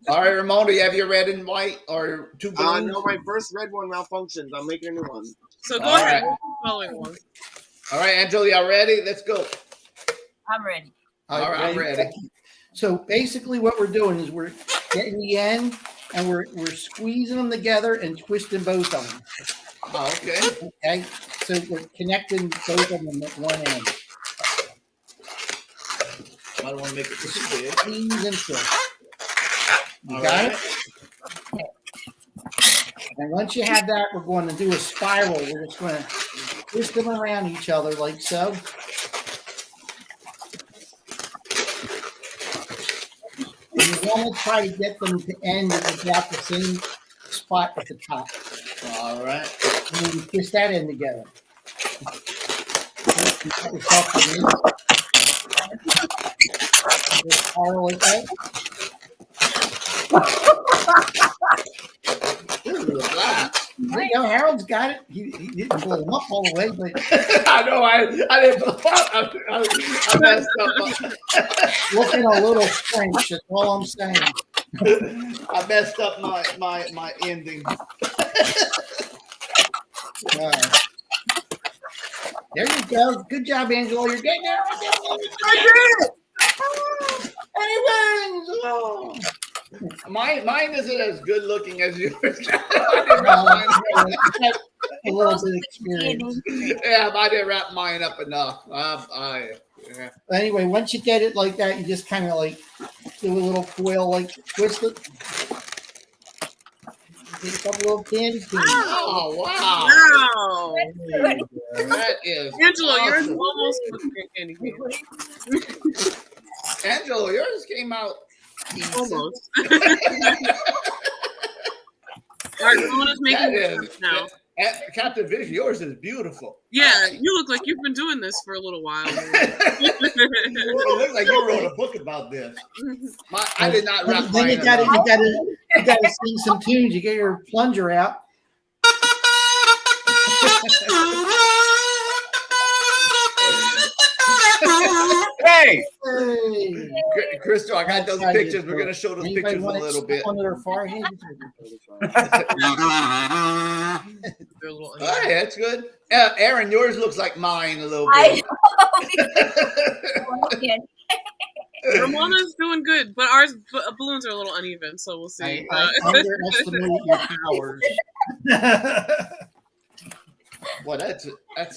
Speaker 4: All right, Ramona, you have your red and white or two balloons?
Speaker 9: No, my first red one malfunctions. I'm making a new one.
Speaker 7: So go
Speaker 4: All
Speaker 7: ahead.
Speaker 4: right.
Speaker 7: Coloring one.
Speaker 4: All right, Angela, y'all ready? Let's go.
Speaker 6: I'm ready.
Speaker 4: All right, I'm ready.
Speaker 8: So basically what we're doing is we're getting the end and we're squeezing them together and twisting both of them.
Speaker 4: Oh, okay.
Speaker 8: Okay. So we're connecting both of them at one end.
Speaker 4: I don't want to make it too big.
Speaker 8: Squeeze and twist. You
Speaker 4: All
Speaker 8: got
Speaker 4: right.
Speaker 8: it? And once you have that, we're going to do a spiral. We're just going to twist them around each other like so. And you want to try to get them to end at about the same spot at the top.
Speaker 4: All right.
Speaker 8: And then you twist that end together. You cut yourself to the end. Just spiral like that. There you go. Harold's got it. He didn't blow them up all the way, but
Speaker 4: I know. I didn't. I messed up.
Speaker 8: looking a little French. That's all I'm saying.
Speaker 4: I messed up my ending.
Speaker 8: There you go. Good job, Angela. You're getting there.
Speaker 4: I did it.
Speaker 8: Anyways, oh.
Speaker 4: Mine isn't as good looking as yours.
Speaker 8: A little bit of experience.
Speaker 4: Yeah, I didn't wrap mine up enough. Yeah.
Speaker 8: Anyway, once you get it like that, you just kind of like do a little foil, like twist it. Get a couple little candy canes.
Speaker 4: Oh, wow.
Speaker 7: Wow.
Speaker 4: That is
Speaker 7: Angela, yours
Speaker 4: awesome.
Speaker 7: almost looks like candy cane.
Speaker 4: Angela, yours came out decent.
Speaker 7: Almost. All right, Ramona's making
Speaker 4: That is-
Speaker 7: this now.
Speaker 4: Captain Vision, yours is beautiful.
Speaker 7: Yeah, you look like you've been doing this for a little while.
Speaker 4: It looks like you wrote a book about this. I did not wrap
Speaker 8: Then
Speaker 4: mine
Speaker 8: you gotta
Speaker 4: up.
Speaker 8: sing some tunes. You get your plunger out.
Speaker 5: Hey!
Speaker 8: Hey.
Speaker 4: Crystal, I got those pictures. We're going to show those
Speaker 8: Anybody
Speaker 4: pictures a
Speaker 8: want to
Speaker 4: little
Speaker 8: stick
Speaker 4: bit.
Speaker 8: under their forehead?
Speaker 7: They're a little
Speaker 4: All right, that's good. Aaron, yours looks like mine a little
Speaker 6: I
Speaker 4: bit.
Speaker 6: know.
Speaker 7: Ramona's doing good, but ours balloons are a little uneven, so we'll see.
Speaker 8: I underestimate your powers.
Speaker 4: Well, that's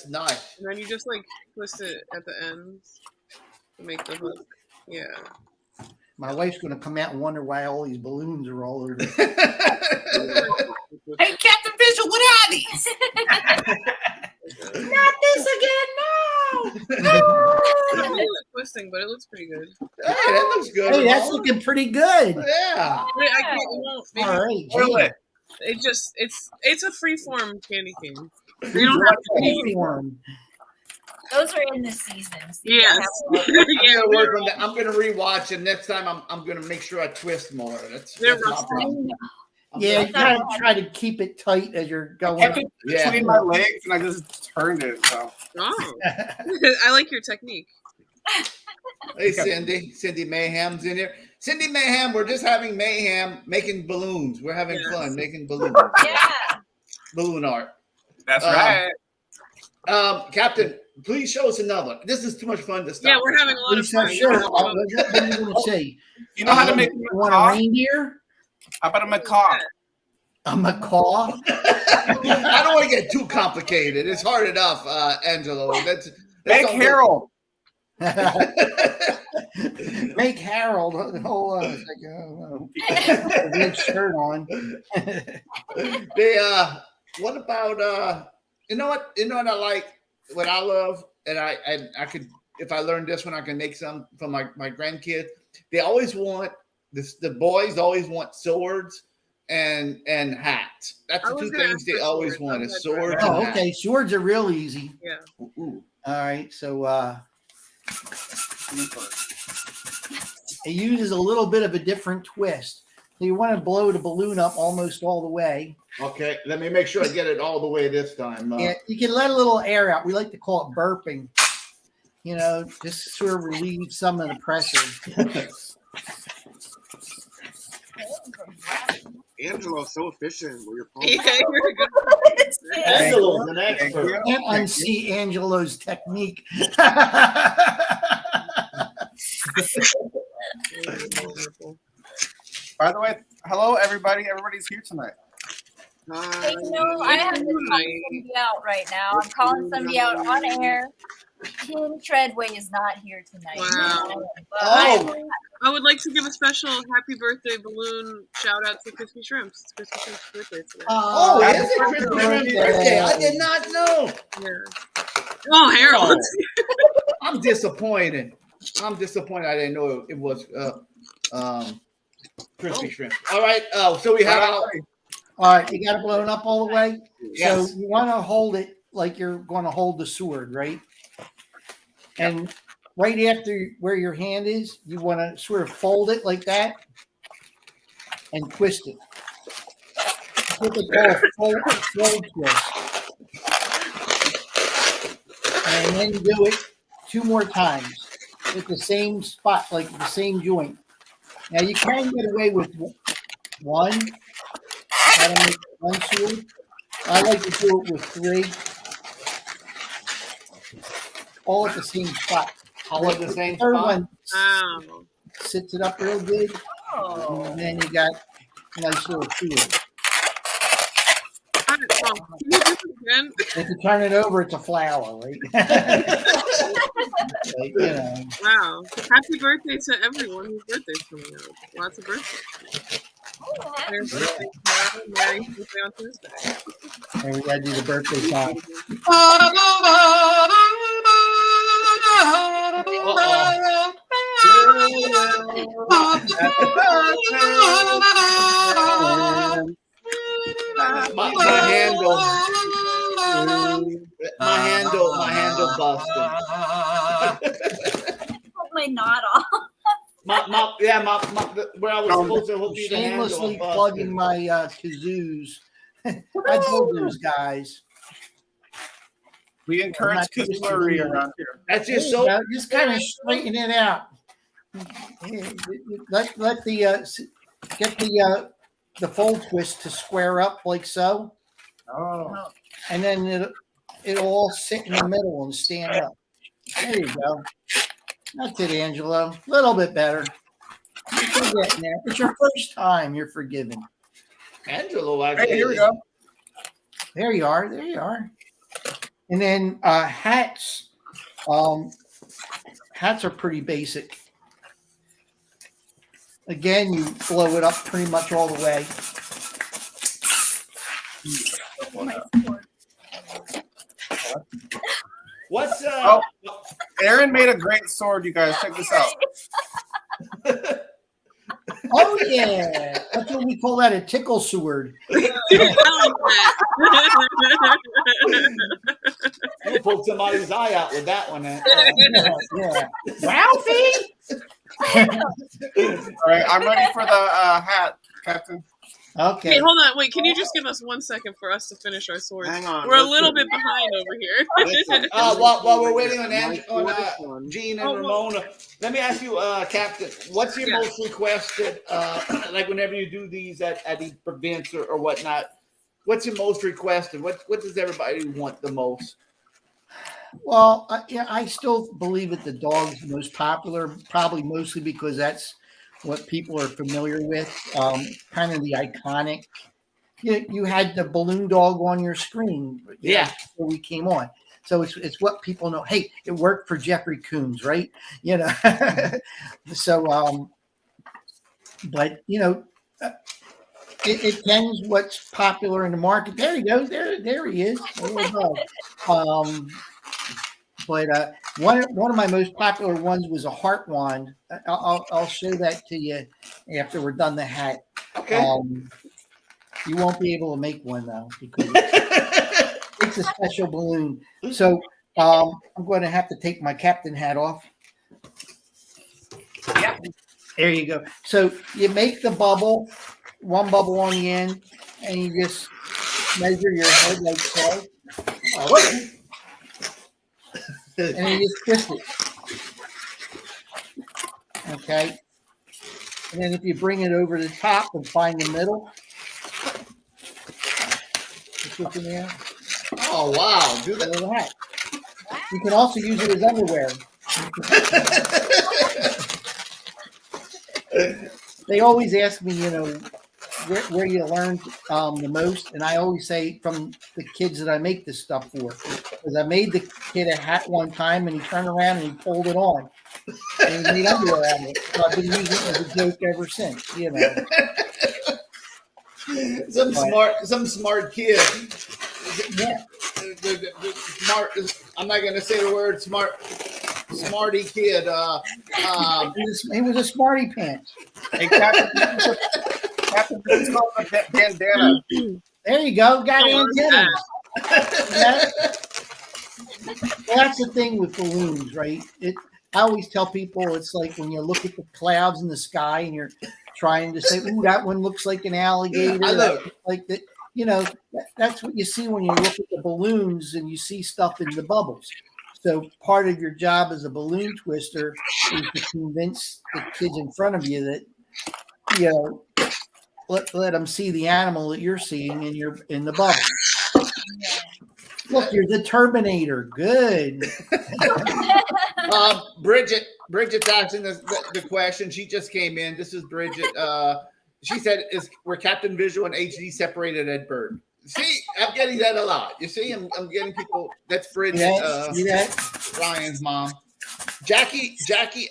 Speaker 4: nice.
Speaker 7: And then you just like twist it at the ends to make the hook. Yeah.
Speaker 8: My wife's going to come out and wonder why all these balloons are all over.
Speaker 2: Hey, Captain Visual, what are these? Not this again, no!
Speaker 7: It's a little twisting, but it looks pretty good.
Speaker 4: Hey, that looks good.
Speaker 8: Hey, that's looking pretty good.
Speaker 4: Yeah.
Speaker 7: Wait, I can't. Well, maybe
Speaker 8: All right,
Speaker 5: Really?
Speaker 7: it's a freeform candy cane.
Speaker 8: you don't have to pay for 'em.
Speaker 6: Those are in the seasons.
Speaker 7: Yes.
Speaker 4: I'm gonna rewatch, and next time I'm gonna make sure I twist more.
Speaker 7: They're
Speaker 4: that's my
Speaker 7: rough.
Speaker 4: problem.
Speaker 8: Yeah, you gotta try to keep it tight as you're
Speaker 5: I
Speaker 8: going.
Speaker 5: kept it between my legs, and I just turned it. So.
Speaker 7: Oh, I like your technique.
Speaker 4: Hey, Cindy Mayhem's in here. Cindy Mayhem, we're just having mayhem, making balloons. We're having fun making balloons.
Speaker 6: Yeah.
Speaker 4: Balloon art.
Speaker 5: That's right.
Speaker 4: Captain, please show us another one. This is too much fun to stop.
Speaker 7: Yeah, we're having a lot of fun.
Speaker 8: Sure. What are you going to say?
Speaker 5: You know how to make
Speaker 8: You want a reindeer?
Speaker 5: How about a macaw?
Speaker 8: A macaw?
Speaker 4: I don't want to get too complicated. It's hard enough, Angelo. That's
Speaker 5: Make Harold.
Speaker 8: Make Harold. Hold on a second. Red shirt on.
Speaker 4: What about you know what I like, what I love, and I could, if I learn this one, I can make some for my grandkids. They always want this. The boys always want swords and hats. That's the two things they always want: is swords.
Speaker 8: Oh,
Speaker 4: and
Speaker 8: okay.
Speaker 4: hats.
Speaker 8: Swords are real easy.
Speaker 7: Yeah.
Speaker 4: Ooh.
Speaker 8: All right. So it uses a little bit of a different twist. So you want to blow the balloon up almost all the way.
Speaker 4: Okay, let me make sure I get it all the way this time.
Speaker 8: Yeah, you can let a little air out. We like to call it burping. You know, just sort of relieve some of the pressure.
Speaker 9: Angela's so efficient with your phone.
Speaker 7: Yeah, you're good.
Speaker 4: Angelo's an expert.
Speaker 8: Can't unsee Angelo's technique.
Speaker 5: By the way, hello everybody. Everybody's here tonight.
Speaker 6: Hey, no, I have to call somebody out right now. I'm calling somebody out on air. Kim Treadway is not here tonight.
Speaker 7: Wow. I would like to give a special happy birthday balloon shout out to Crispy Shrimps. It's Crispy Shrimps' birthday today.
Speaker 4: Oh, is it Crispy Shrimp's birthday? I did not know.
Speaker 7: Yeah. Oh, Harold.
Speaker 4: I'm disappointed. I didn't know it was Crispy Shrimp. All right. So we have
Speaker 8: All right, you got it blown up all the way?
Speaker 4: Yes.
Speaker 8: So you want to hold it like you're going to hold the sword, right? And right after where your hand is, you want to sort of fold it like that and twist it. That's what they call a fold twist. And then you do it 2 more times at the same spot, like the same joint. Now you can get away with one. Gotta make 1 sword. I like to do it with 3. All at the same spot.
Speaker 4: all at the same
Speaker 8: Third
Speaker 4: spot.
Speaker 8: one
Speaker 7: Wow.
Speaker 8: sits it up real good. And then you got a nice little sword.
Speaker 7: Can you do this again?
Speaker 8: If you turn it over, it's a flower, right? Like, you know.
Speaker 7: Wow. Happy birthday to everyone whose birthday's coming out. Lots of birthdays. There's birthday tomorrow, Mary's birthday on Tuesday.
Speaker 8: And we gotta do the birthday song.
Speaker 4: My handle busted.
Speaker 6: Put my knot off.
Speaker 4: Where I was supposed to hook you the handle.
Speaker 8: Shamelessly plugging my kazoos. I told those guys.
Speaker 5: We encourage kazooery around here.
Speaker 4: That's just
Speaker 8: so. Just kind of straighten it out. Let the get the fold twist to square up like so.
Speaker 5: Oh.
Speaker 8: And then it'll all sit in the middle and stand up. There you go. That's it, Angelo. A little bit better. You're getting there. It's your first time. You're forgiven.
Speaker 4: Angelo,
Speaker 5: Hey, here we go.
Speaker 8: There you are. There you are. And then hats. Hats are pretty basic. Again, you blow it up pretty much all the way.
Speaker 4: What's
Speaker 5: Aaron made a great sword, you guys. Check this out.
Speaker 8: Oh yeah, that's what we call that, a tickle sword.
Speaker 4: you pulled somebody's eye out with that one.
Speaker 8: Yeah. Ralphie.
Speaker 5: All right, I'm ready for the hat, Captain.
Speaker 8: Okay.
Speaker 7: Hey, hold on. Wait, can you just give us 1 second for us to finish our swords?
Speaker 9: Hang on.
Speaker 7: We're a little bit behind over here.
Speaker 4: While we're waiting on Gene and Ramona, let me ask you, Captain, what's your most requested, like whenever you do these at the events or whatnot, what's your most requested? What does everybody want the most?
Speaker 8: Well, I still believe that the dog's most popular, probably mostly because that's what people are familiar with. Kind of the iconic. You had the balloon dog on your screen.
Speaker 4: Yeah.
Speaker 8: Before we came on. So it's what people know. Hey, it worked for Jeffrey Combs, right? So, but it depends what's popular in the market. There he goes. There he is. But one of my most popular ones was a heart wand. I'll show that to you after we're done the hat.
Speaker 4: Okay.
Speaker 8: You won't be able to make one though because it's a special balloon. So I'm going to have to take my captain hat off. Yeah. There you go. So you make the bubble, one bubble on the end, and you just measure your head like so. And then you just twist it. Okay. And then if you bring it over the top and find the middle, put in there.
Speaker 4: Oh wow! Do that.
Speaker 8: Little hat. You can also use it as underwear. They always ask me, where you learned the most, and I always say from the kids that I make this stuff for. Because I made the kid a hat one time, and he turned around and he pulled it on, and he made underwear out of it. So I've been using it as a joke ever since.
Speaker 4: Some smart kid.
Speaker 8: Yeah.
Speaker 4: Smart. I'm not going to say the word smart. Smarty kid.
Speaker 8: He was a smarty pants.
Speaker 5: Hey, Captain, it's called a bandana.
Speaker 8: There you go. Got antennas. Well, that's the thing with balloons, right? I always tell people it's like when you look at the clouds in the sky and you're trying to say, "Ooh, that one looks like an alligator."
Speaker 4: I love it.
Speaker 8: Like that. That's what you see when you look at the balloons and you see stuff in the bubbles. So part of your job as a balloon twister is to convince the kids in front of you that, let them see the animal that you're seeing in the bubble. Look, you're the Terminator. Good.
Speaker 4: Bridget's asking the question. She just came in. This is Bridget. She said, "Were Captain Visual and HD separated at birth?" See, I'm getting that a lot. You see, I'm getting people. That's Bridget, Ryan's mom. Jackie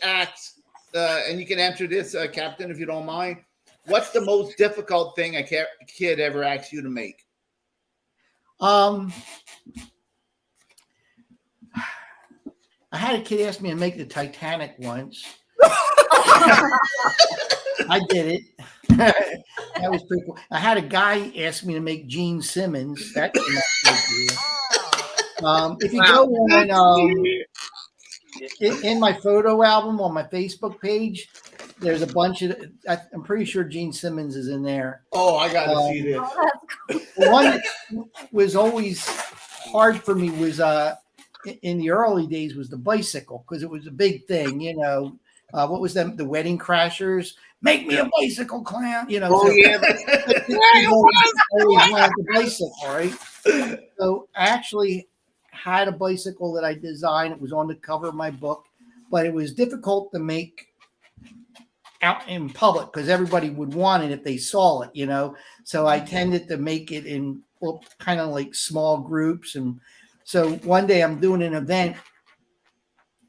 Speaker 4: asks, and you can answer this, Captain, if you don't mind. What's the most difficult thing a kid ever asked you to make?
Speaker 8: I had a kid ask me to make the Titanic once. I did it. That was pretty cool. I had a guy ask me to make Gene Simmons. That came out pretty cool. If you go on in my photo album on my Facebook page, there's a bunch of. I'm pretty sure Gene Simmons is in there.
Speaker 4: Oh, I got to see this.
Speaker 8: The one that was always hard for me was in the early days was the bicycle because it was a big thing. What was them? The Wedding Crashers. Make me a bicycle clown.
Speaker 4: Oh, yeah.
Speaker 8: Always wanted the bicycle, right? So I actually had a bicycle that I designed. It was on the cover of my book. but it was difficult to make out in public because everybody would want it if they saw it, you know. So I tended to make it in kind of like small groups. And so one day I'm doing an event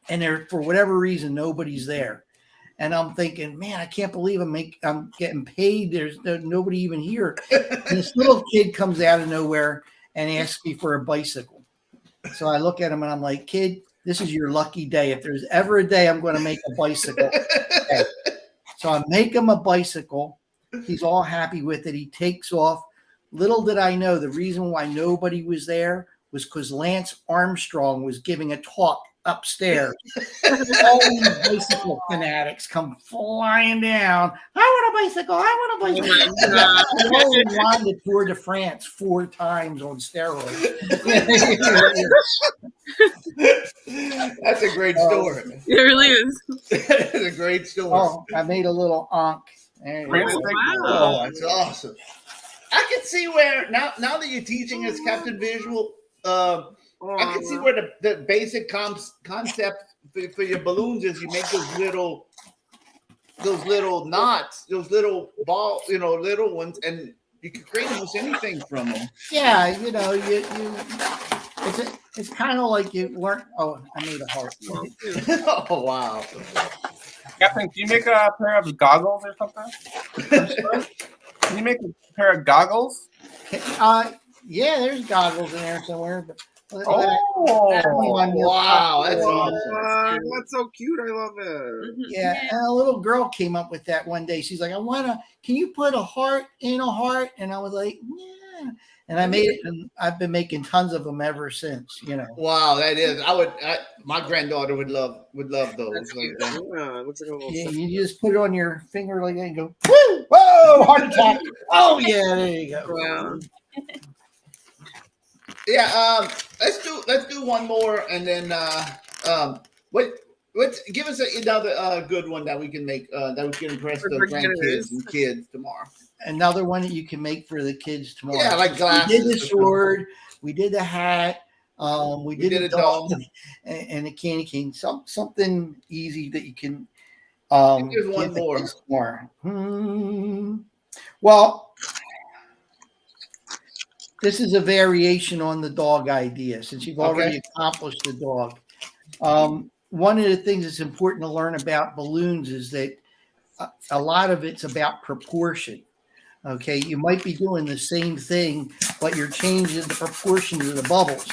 Speaker 8: and there, for whatever reason, nobody's there. And I'm thinking, man, I can't believe I'm getting paid. There's nobody even here. And this little kid comes out of nowhere and asks me for a bicycle. So I look at him and I'm like, kid, this is your lucky day. If there's ever a day I'm going to make a bicycle. Okay. So I make him a bicycle. He's all happy with it. He takes off. Little did I know the reason why nobody was there was because Lance Armstrong was giving a talk upstairs. All these bicycle fanatics come flying down. I want a bicycle. I want a bicycle. They only won the Tour de France 4 times on steroids.
Speaker 4: That's a great story.
Speaker 7: It really is.
Speaker 4: It's a great story.
Speaker 8: Oh, I made a little onk. There you go.
Speaker 4: Oh, that's awesome. I can see where now that you're teaching us Captain Visual, I can see where the basic concept for your balloons is. You make those little knots, those little ball, little ones, and you can create almost anything from them.
Speaker 8: Yeah, you know, it's kind of like you learn. Oh, I made a heart.
Speaker 4: Oh wow!
Speaker 5: Captain, can you make a pair of goggles or something? Can you make a pair of goggles?
Speaker 8: Yeah, there's goggles in there somewhere. But
Speaker 4: wow, that's awesome.
Speaker 9: That's so cute. I love it.
Speaker 8: Yeah, and a little girl came up with that one day. She's like, can you put a heart in a heart? And I was like, yeah. And I made it, and I've been making tons of them ever since, you know.
Speaker 4: Wow, that is. My granddaughter would love those. Like that.
Speaker 9: Yeah, it looks like a little.
Speaker 8: Yeah, you just put it on your finger like that and go, woo, whoa, heart attack. Oh yeah, there you go.
Speaker 7: Wow.
Speaker 4: Yeah, let's do one more, and then give us another good one that we can make that we can impress the grandkids and kids tomorrow.
Speaker 8: Another one that you can make for the kids tomorrow.
Speaker 4: Yeah, like glasses.
Speaker 8: We did the sword, we did the hat, we did a dog, and a candy cane. Something easy that you can.
Speaker 4: There's one more.
Speaker 8: Well, this is a variation on the dog idea, since you've already accomplished the dog. One of the things that's important to learn about balloons is that a lot of it's about proportion. Okay, you might be doing the same thing, but you're changing the proportions of the bubbles.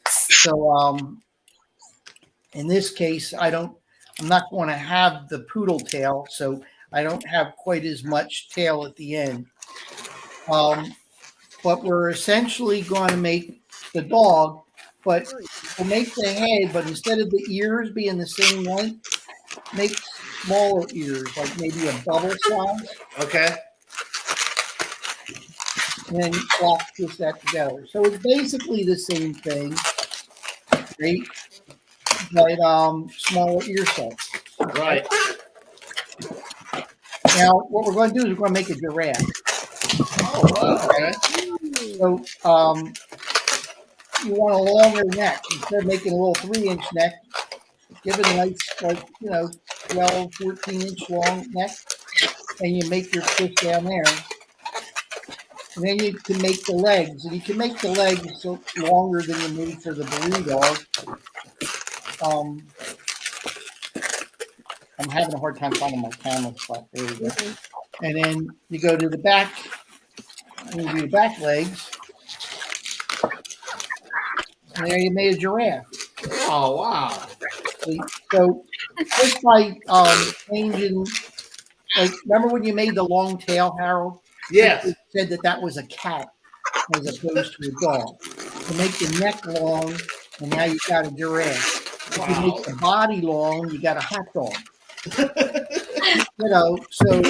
Speaker 8: So in this case, I'm not going to have the poodle tail, so I don't have quite as much tail at the end. But we're essentially going to make the dog, but we'll make the head, but instead of the ears being the same length, make smaller ears, like maybe a bubble size.
Speaker 4: Okay.
Speaker 8: And then flop that together. So it's basically the same thing, right? But smaller ear sets.
Speaker 4: Right.
Speaker 8: Now, what we're going to do is we're going to make a giraffe.
Speaker 4: Oh, okay.
Speaker 8: So you want a longer neck. Instead of making a little 3-inch neck, give it a nice, 12, 14-inch long neck, and you make your twist down there. And then you can make the legs, and you can make the legs longer than you made for the balloon dog. I'm having a hard time finding my camera spot. There we go. And then you go to the back, and you do the back legs. And there you made a giraffe.
Speaker 4: Oh, wow.
Speaker 8: So just by changing, like, remember when you made the long tail, Harold?
Speaker 4: Yes.
Speaker 8: You said that was a cat as opposed to a dog. You make the neck long, and now you got a giraffe. If you make the body long, you got a hot dog. So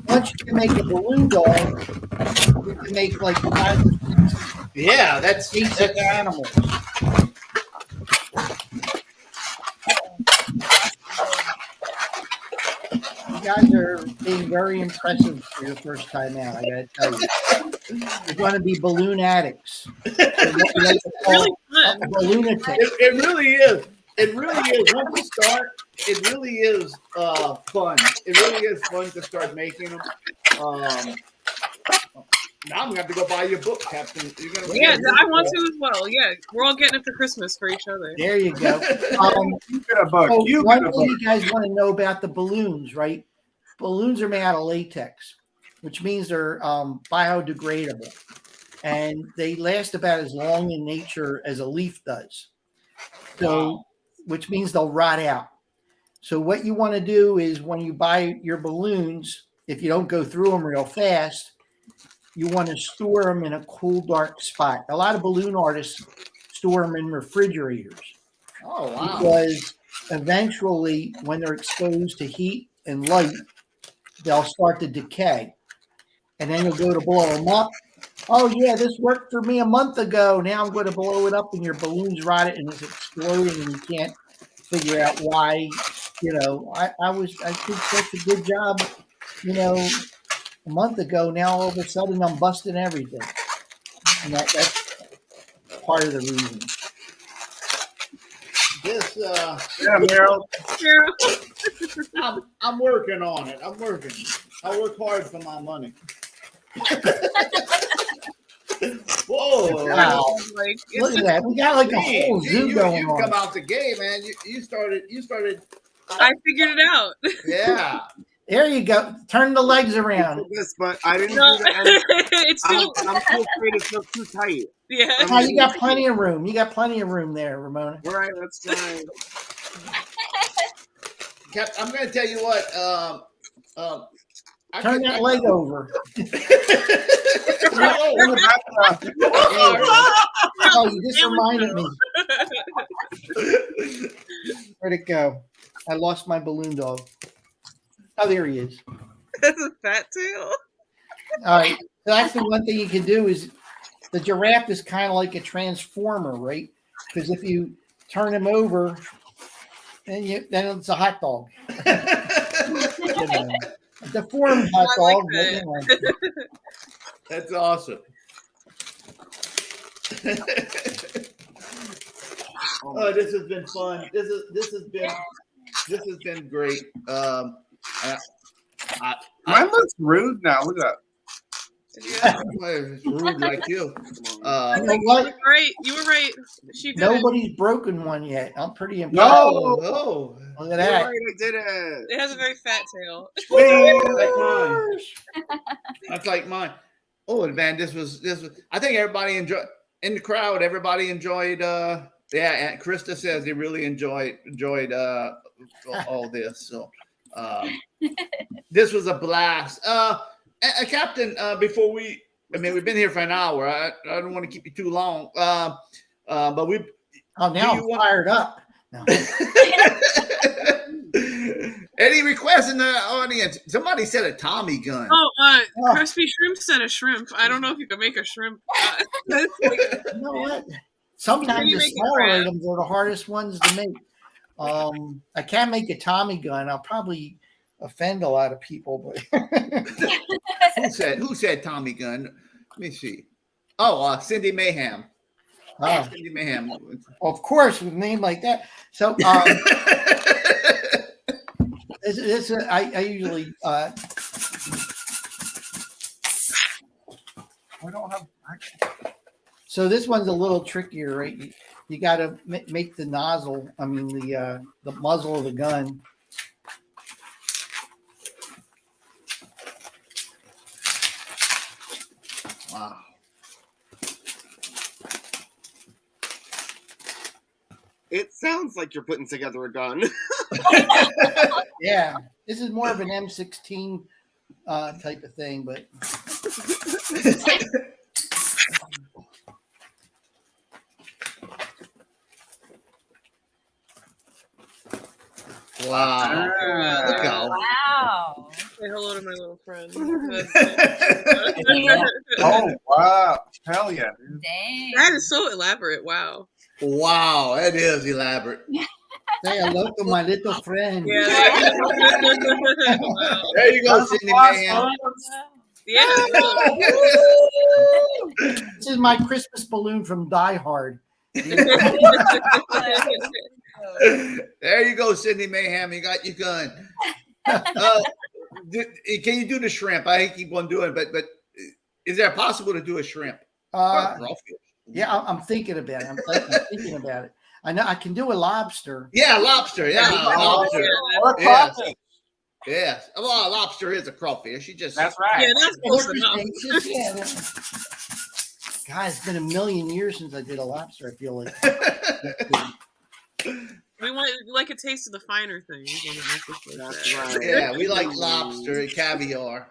Speaker 8: once you can make a balloon dog, you can make like 5 or 6 basic animals. You guys are being very impressive for your first time out, I gotta tell you. You're going to be balloon addicts.
Speaker 7: Really fun.
Speaker 8: Balloonatics.
Speaker 4: It really is. It really is. Once you start, it really is fun. It really is fun to start making them. Now I'm gonna have to go buy your book, Captain. You're gonna
Speaker 7: Yeah, I want to as well. Yeah, we're all getting it for Christmas for each other.
Speaker 8: There you go.
Speaker 5: You get a book.
Speaker 8: So
Speaker 5: You
Speaker 8: one
Speaker 5: get a
Speaker 8: thing
Speaker 5: book.
Speaker 8: you guys want to know about the balloons, right? Balloons are made out of latex, which means they're biodegradable, and they last about as long in nature as a leaf does. So, which means they'll rot out. So, what you want to do is when you buy your balloons, if you don't go through them real fast, you want to store them in a cool, dark spot. A lot of balloon artists store them in refrigerators.
Speaker 4: Oh wow!
Speaker 8: Because eventually, when they're exposed to heat and light, they'll start to decay. And then you'll go to blow them up. Oh, yeah, this worked for me a month ago. Now I'm going to blow it up, and your balloon's rotted and it's exploding, and you can't figure out why. You know, I did such a good job, you know, a month ago. Now all of a sudden I'm busting everything. And that's part of the reason.
Speaker 4: This
Speaker 5: Yeah, Meryl.
Speaker 4: I'm working on it. I'm working. I work hard for my money. Whoa!
Speaker 8: Wow.
Speaker 7: Like,
Speaker 8: Look at that. We got like a whole zoo going
Speaker 4: you
Speaker 8: on.
Speaker 4: come out the gate, man. You started.
Speaker 7: I figured it out.
Speaker 4: Yeah.
Speaker 8: There you go. Turn the legs around.
Speaker 9: This, but I didn't
Speaker 7: No,
Speaker 9: do that.
Speaker 7: it's still
Speaker 9: I'm too afraid it's not too tight.
Speaker 7: yeah.
Speaker 8: Oh, you got plenty of room. You got plenty of room there, Ramona.
Speaker 9: All right, that's fine.
Speaker 4: Cap, I'm going to tell you what.
Speaker 8: Turn that leg over. Oh, you just reminded me. Where'd it go? I lost my balloon dog. Oh, there he is.
Speaker 7: That's a fat tail.
Speaker 8: All right. So that's the one thing you can do is the giraffe is kind of like a transformer, right? Because if you turn him over, then it's a hot dog. You know, a deformed hot
Speaker 7: I like
Speaker 8: dog. But, you know.
Speaker 4: That's awesome. Oh, this has been fun. This has been great.
Speaker 5: Mine looks rude now. Look at that.
Speaker 4: It's rude like you.
Speaker 8: You know what?
Speaker 7: Right, you were right. She did
Speaker 8: Nobody's broken one yet. I'm pretty impressed.
Speaker 4: No.
Speaker 8: Look at
Speaker 9: All
Speaker 8: that.
Speaker 9: right, I did it.
Speaker 7: It has a very fat tail.
Speaker 4: Like mine. That's like mine. Oh man, this was. I think everybody enjoyed in the crowd. Everybody enjoyed. Yeah, and Krista says they really enjoyed all this. So this was a blast. Captain, before we've been here for an hour. I don't want to keep you too long. But we.
Speaker 8: Oh, now I'm fired up. No.
Speaker 4: Any requests in the audience? Somebody said a Tommy gun.
Speaker 7: Oh, Crispy Shrimp said a shrimp. I don't know if you can make a shrimp.
Speaker 8: You know what? Sometimes the smaller items are the hardest ones to make. I can't make a Tommy gun. I'll probably offend a lot of people, but
Speaker 4: Who said Tommy gun? Let me see. Oh, Cindy Mayhem.
Speaker 8: Oh.
Speaker 4: Cindy Mayhem.
Speaker 8: Of course, with a name like that. So I usually
Speaker 5: We don't have.
Speaker 8: so this one's a little trickier, right? You got to make the nozzle. I mean the muzzle of the gun.
Speaker 4: Wow.
Speaker 9: It sounds like you're putting together a gun.
Speaker 8: Yeah, this is more of an M16 type of thing, but
Speaker 4: Wow. Look out.
Speaker 6: Wow.
Speaker 7: Say hello to my little friend.
Speaker 5: Oh wow! Hell yeah! Dude.
Speaker 6: Dang.
Speaker 7: That is so elaborate. Wow.
Speaker 4: Wow, that is elaborate.
Speaker 8: say hello to my little friend.
Speaker 7: Yeah. Wow.
Speaker 4: There you go, Cindy Mayhem.
Speaker 7: Yeah.
Speaker 8: This is my Christmas balloon from Die Hard.
Speaker 4: There you go, Cindy Mayhem. You got your gun. Can you do the shrimp? I keep on doing it, but is there possible to do a shrimp?
Speaker 8: Yeah, I'm thinking about it. I'm thinking about it. I know I can do a lobster.
Speaker 4: Yeah, lobster. Yeah, lobster.
Speaker 5: Or crawfish.
Speaker 4: Yes. Well, a lobster is a crawfish.
Speaker 5: That's right.
Speaker 7: Yeah, that's close enough.
Speaker 8: God, it's been a million years since I did a lobster. I feel like.
Speaker 7: We like a taste of the finer things.
Speaker 9: That's right.
Speaker 4: Yeah, we like lobster and caviar.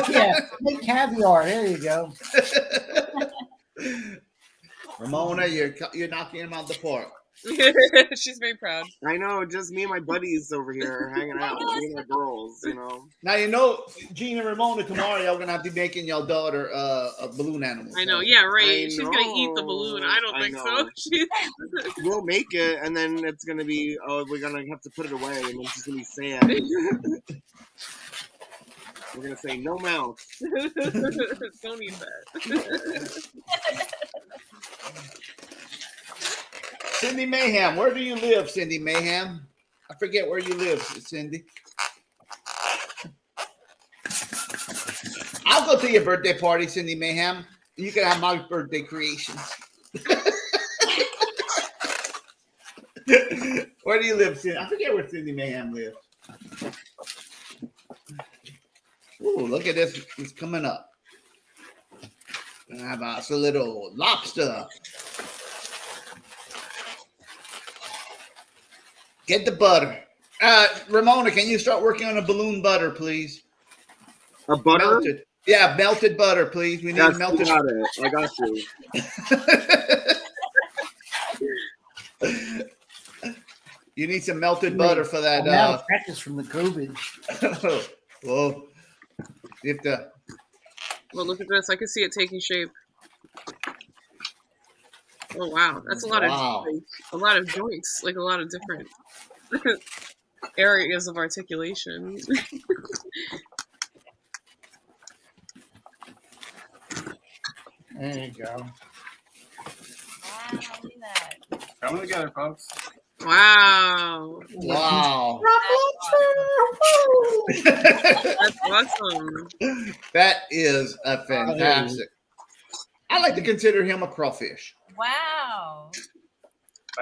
Speaker 8: Yeah, make caviar. There you go.
Speaker 4: Ramona, you're knocking him out the park.
Speaker 7: She's very proud.
Speaker 9: I know, just me and my buddies over here hanging out, me and the girls, you know.
Speaker 4: Now Gina and Ramona, tomorrow y'all gonna have to be making y'all daughter a balloon animal.
Speaker 7: I know, yeah, right. She's gonna eat the balloon. I don't think so.
Speaker 9: We'll make it, and then it's gonna be we're gonna have to put it away, and then she's gonna be sad. We're gonna say no mouth.
Speaker 7: Don't eat that.
Speaker 4: Cindy Mayhem, where do you live, Cindy Mayhem? I forget where you live, Cindy. I'll go to your birthday party, Cindy Mayhem. You can have my birthday creations. Where do you live, Cindy? I forget where Cindy Mayhem lives. Ooh, look at this. It's coming up. Gonna have us a little lobster. Get the butter. Ramona, can you start working on a balloon butter, please?
Speaker 9: A butter?
Speaker 4: Melted. Yeah, melted butter, please. We need melted.
Speaker 9: Got it. I got you.
Speaker 4: You need some melted butter for that.
Speaker 8: I'm out of practice from the COVID.
Speaker 4: Whoa. You have to.
Speaker 7: Well, look at this. I can see it taking shape. Oh wow, that's a lot of joints, like a lot of different areas of articulation.
Speaker 8: There you go.
Speaker 6: Wow, look at that.
Speaker 5: Coming together, folks.
Speaker 7: Wow.
Speaker 4: Wow.
Speaker 7: That's awesome.
Speaker 4: That is a fantastic. I like to consider him a crawfish.
Speaker 6: Wow.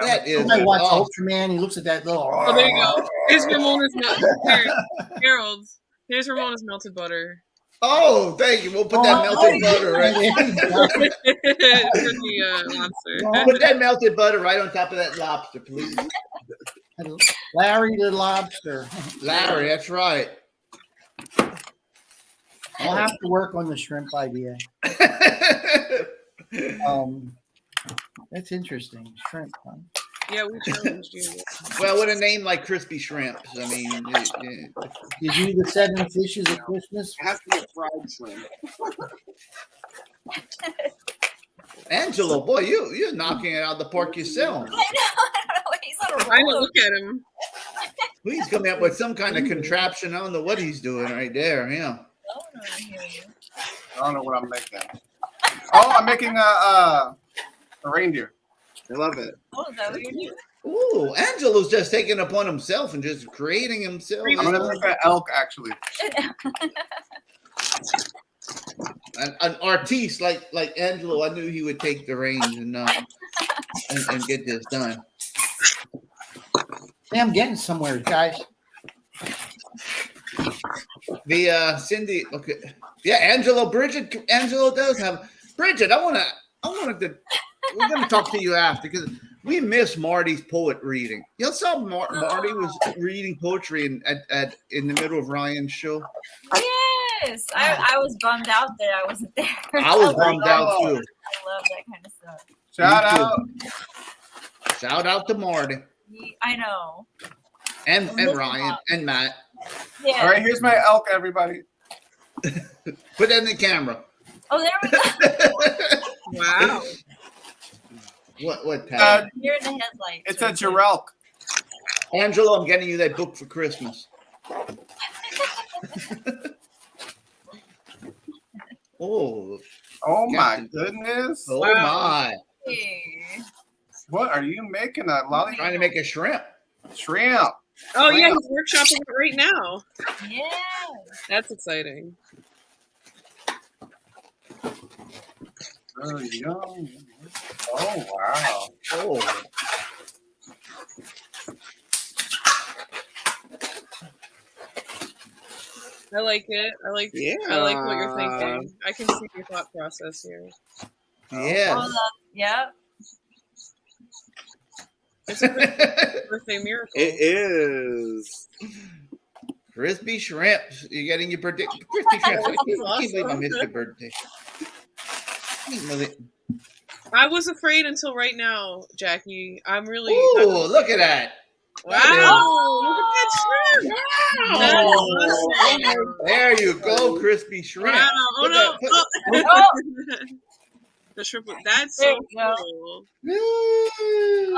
Speaker 4: That is.
Speaker 8: I watch Ultraman. He looks at that little.
Speaker 7: Oh, there you go. Here's Ramona's Harold. Here's Ramona's melted butter.
Speaker 4: Oh, thank you. We'll put that melted butter right.
Speaker 7: For the lobster.
Speaker 4: Put that melted butter right on top of that lobster, please.
Speaker 8: Larry the lobster.
Speaker 4: Larry, that's right.
Speaker 8: I'll have to work on the shrimp idea. That's interesting. Shrimp, huh?
Speaker 7: Yeah, we challenged you.
Speaker 4: Well, with a name like Crispy Shrimps, I mean,
Speaker 8: You do the 7 fishes at Christmas?
Speaker 9: It has to be a fried shrimp.
Speaker 4: Angelo, boy, you're knocking it out of the park yourself.
Speaker 6: I know. He's on a
Speaker 7: I know.
Speaker 6: roll.
Speaker 7: Look at him.
Speaker 4: He's coming up with some kind of contraption. I don't know what he's doing right there. Yeah.
Speaker 5: I don't know what I'm making. Oh, I'm making a reindeer.
Speaker 9: I love it.
Speaker 6: Oh, is that what you're doing?
Speaker 4: Ooh, Angelo's just taking upon himself and just creating himself.
Speaker 5: I'm gonna make an elk, actually.
Speaker 4: An artiste like Angelo, I knew he would take the reins and get this done.
Speaker 8: Hey, I'm getting somewhere, guys.
Speaker 4: The Cindy, okay, yeah, Angelo does have Bridget. We're gonna talk to you after because we miss Marty's poet reading. You saw Marty was reading poetry in the middle of Ryan's show.
Speaker 6: Yes, I was bummed out that I wasn't there.
Speaker 4: I was bummed out too.
Speaker 6: I love that kind of stuff.
Speaker 4: Shout out to Marty.
Speaker 6: I know.
Speaker 4: And Ryan and Matt.
Speaker 6: Yeah.
Speaker 5: All right, here's my elk, everybody.
Speaker 4: Put that in the camera.
Speaker 6: Oh, there we go.
Speaker 7: Wow.
Speaker 4: What tag?
Speaker 6: You're in the headlights.
Speaker 5: It's a girelk.
Speaker 4: Angelo, I'm getting you that book for Christmas. Oh
Speaker 5: my goodness.
Speaker 4: Oh my.
Speaker 6: Hey.
Speaker 5: What are you making? A lollipop?
Speaker 4: Trying to make a shrimp.
Speaker 5: Shrimp.
Speaker 7: Oh yeah,
Speaker 5: Wow.
Speaker 7: he's workshopping it right now.
Speaker 6: Yeah.
Speaker 7: That's exciting.
Speaker 5: Oh, yum. Oh, wow.
Speaker 4: Oh.
Speaker 7: I like it. I like what you're thinking. I can see your thought process here.
Speaker 4: Yes.
Speaker 6: Oh, yeah.
Speaker 7: It's a birthday miracle.
Speaker 9: It is.
Speaker 4: Crispy shrimps. You're getting your birthday. Crispy shrimps. I can't believe I missed your birthday.
Speaker 7: I was afraid until right now, Jackie. I'm really.
Speaker 4: Ooh, look at that.
Speaker 7: Wow! Look at that shrimp!
Speaker 4: Wow.
Speaker 7: That's awesome.
Speaker 4: There you go, crispy shrimp.
Speaker 7: Wow! Oh
Speaker 4: Put
Speaker 7: no!
Speaker 4: that-
Speaker 6: Oh,
Speaker 7: The shrimp. That's
Speaker 6: There
Speaker 7: so
Speaker 6: you go.
Speaker 7: cool.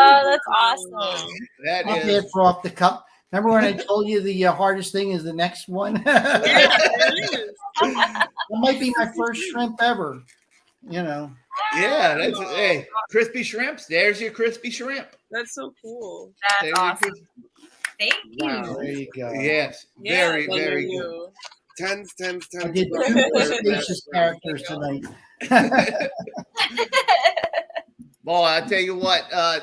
Speaker 6: oh, that's awesome.
Speaker 4: That
Speaker 8: I'll
Speaker 4: is.
Speaker 8: get for off the cup. Remember when I told you the hardest thing is the next one?
Speaker 7: Yeah, it is.
Speaker 8: That might be my first shrimp ever. You know.
Speaker 4: Yeah, that's hey, crispy shrimps. There's your crispy shrimp.
Speaker 7: That's so cool.
Speaker 6: That's
Speaker 4: There's your
Speaker 6: awesome. Thank you.
Speaker 9: Wow.
Speaker 8: There you go.
Speaker 4: Yes,
Speaker 7: Yeah,
Speaker 4: very,
Speaker 7: I love
Speaker 4: very good.
Speaker 7: you.
Speaker 9: Tens.
Speaker 8: I did two prestigious characters tonight.
Speaker 4: Boy, I tell you what, I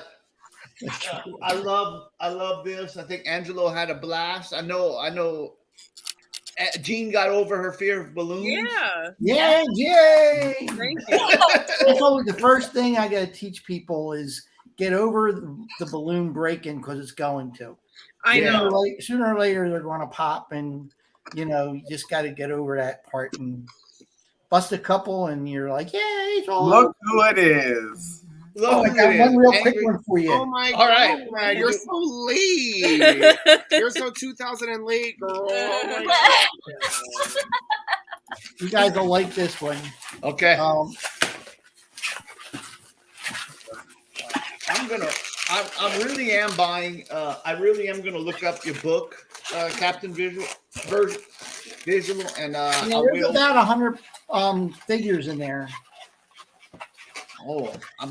Speaker 4: love this. I think Angelo had a blast. I know. Jean got over her fear of balloons.
Speaker 7: Yeah.
Speaker 8: Yay!
Speaker 7: Thank you.
Speaker 8: That's always the first thing I got to teach people is get over the balloon breaking because it's going to.
Speaker 7: I know.
Speaker 8: Sooner or later they're going to pop, and you just got to get over that part and bust a couple, and you're like, "Yay!" It's all
Speaker 5: Look who it is.
Speaker 8: I got one real quick one for you.
Speaker 9: Oh my
Speaker 4: All right.
Speaker 9: God, you're so late. You're so 2000 and late, girl. Oh my God.
Speaker 8: You guys will like this one.
Speaker 4: Okay,
Speaker 8: Um,
Speaker 4: I really am buying. I really am gonna look up your book, Captain Visual, and I
Speaker 8: there's
Speaker 4: will.
Speaker 8: about 100 figures in there.
Speaker 4: Oh, I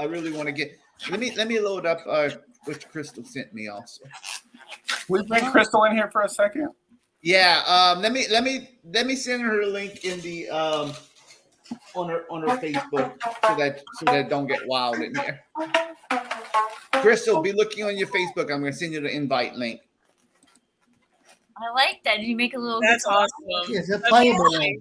Speaker 4: really want to get. Let me load up which Crystal sent me also.
Speaker 5: We bring Crystal in here for a second.
Speaker 4: Yeah, let me send her a link in the on her Facebook so that don't get wild in there. Crystal, be looking on your Facebook. I'm gonna send you the invite link.
Speaker 6: I like that. Did you make a little?
Speaker 7: That's
Speaker 6: guitar?
Speaker 7: awesome.
Speaker 8: It's a
Speaker 7: That's
Speaker 8: playable
Speaker 7: awesome.
Speaker 8: one.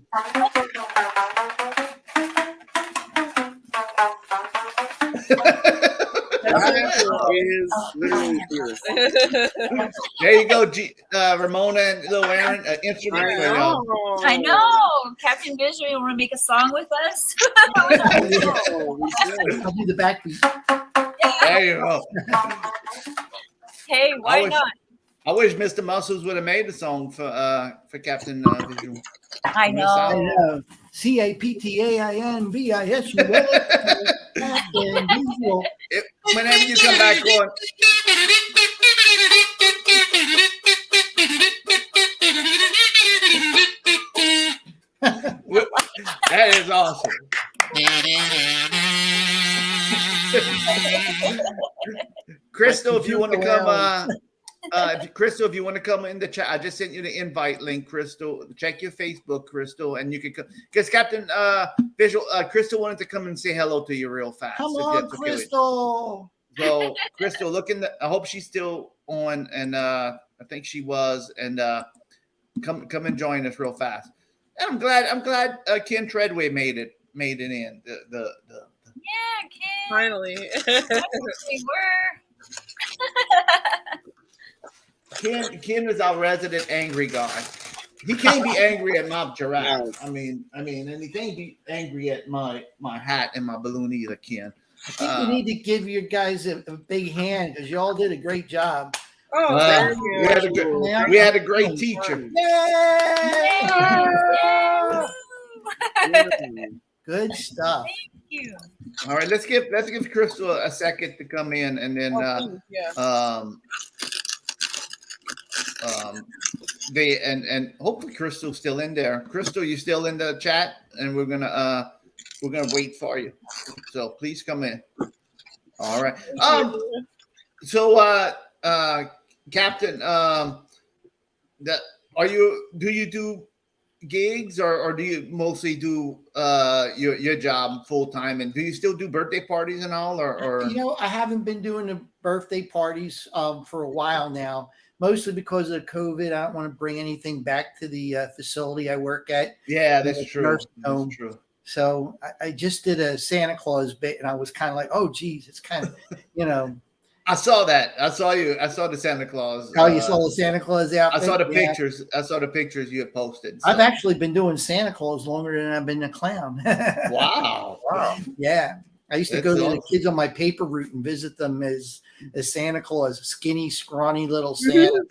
Speaker 9: That is literally fierce.
Speaker 4: There you go, Ramona and Lil Aaron, instrument for y'all.
Speaker 6: I know. Captain Visual, you want to make a song with us?
Speaker 9: Oh, we should.
Speaker 8: I'll do the backbeat.
Speaker 4: There you go.
Speaker 6: Hey, why
Speaker 4: wish-
Speaker 6: not?
Speaker 4: I wish Mr. Muscles would have made a song for Captain Visual.
Speaker 6: I
Speaker 8: I
Speaker 6: know.
Speaker 8: know. CAPTAINVISUL. Captain Visual.
Speaker 4: Whenever you come back on. That is awesome. Crystal, if you want to come, Crystal, if you want to come in the chat, I just sent you the invite link. Crystal, check your Facebook, Crystal, and you can come because Captain Visual, Crystal wanted to come and say hello to you real fast.
Speaker 8: Come
Speaker 4: if
Speaker 8: on,
Speaker 4: that's okay with you.
Speaker 8: Crystal.
Speaker 4: So, Crystal, look in the. I hope she's still on, and I think she was. And come and join us real fast. And I'm glad Ken Treadway made it in. The
Speaker 6: Yeah, kid.
Speaker 7: Finally.
Speaker 6: We were.
Speaker 4: Ken is our resident angry guy. He can't be angry at my giraffe.
Speaker 9: Yes.
Speaker 4: I mean, and he can't be angry at my hat and my balloon either, Ken.
Speaker 8: I think we need to give you guys a big hand because you all did a great job.
Speaker 7: Oh,
Speaker 4: Well,
Speaker 7: thank
Speaker 4: we
Speaker 7: you.
Speaker 4: had a great teacher.
Speaker 8: Yay!
Speaker 6: Yay!
Speaker 8: Good stuff.
Speaker 6: Thank you.
Speaker 4: All right, let's give Crystal a second to come in, and then and hopefully Crystal's still in there. Crystal, you still in the chat, and we're gonna wait for you. So please come in. All right. So, Captain, do you do gigs or do you mostly do your job full time? And do you still do birthday parties and all? Or
Speaker 8: I haven't been doing the birthday parties for a while now, mostly because of COVID. I don't want to bring anything back to the facility I work at.
Speaker 4: Yeah, that's true.
Speaker 8: Nursing home.
Speaker 4: That's true.
Speaker 8: So I just did a Santa Claus bit, and I was kind of like, oh, geez, it's kind of,
Speaker 4: I saw that. I saw the Santa Claus.
Speaker 8: Oh, you saw the Santa Claus outfit?
Speaker 4: I saw the pictures. I saw the pictures you had posted. So.
Speaker 8: I've actually been doing Santa Claus longer than I've been a clown.
Speaker 4: Wow.
Speaker 8: Yeah. I used to go to
Speaker 4: awesome.
Speaker 8: the kids on my paper route and visit them as Santa Claus, skinny, scrawny little Santa.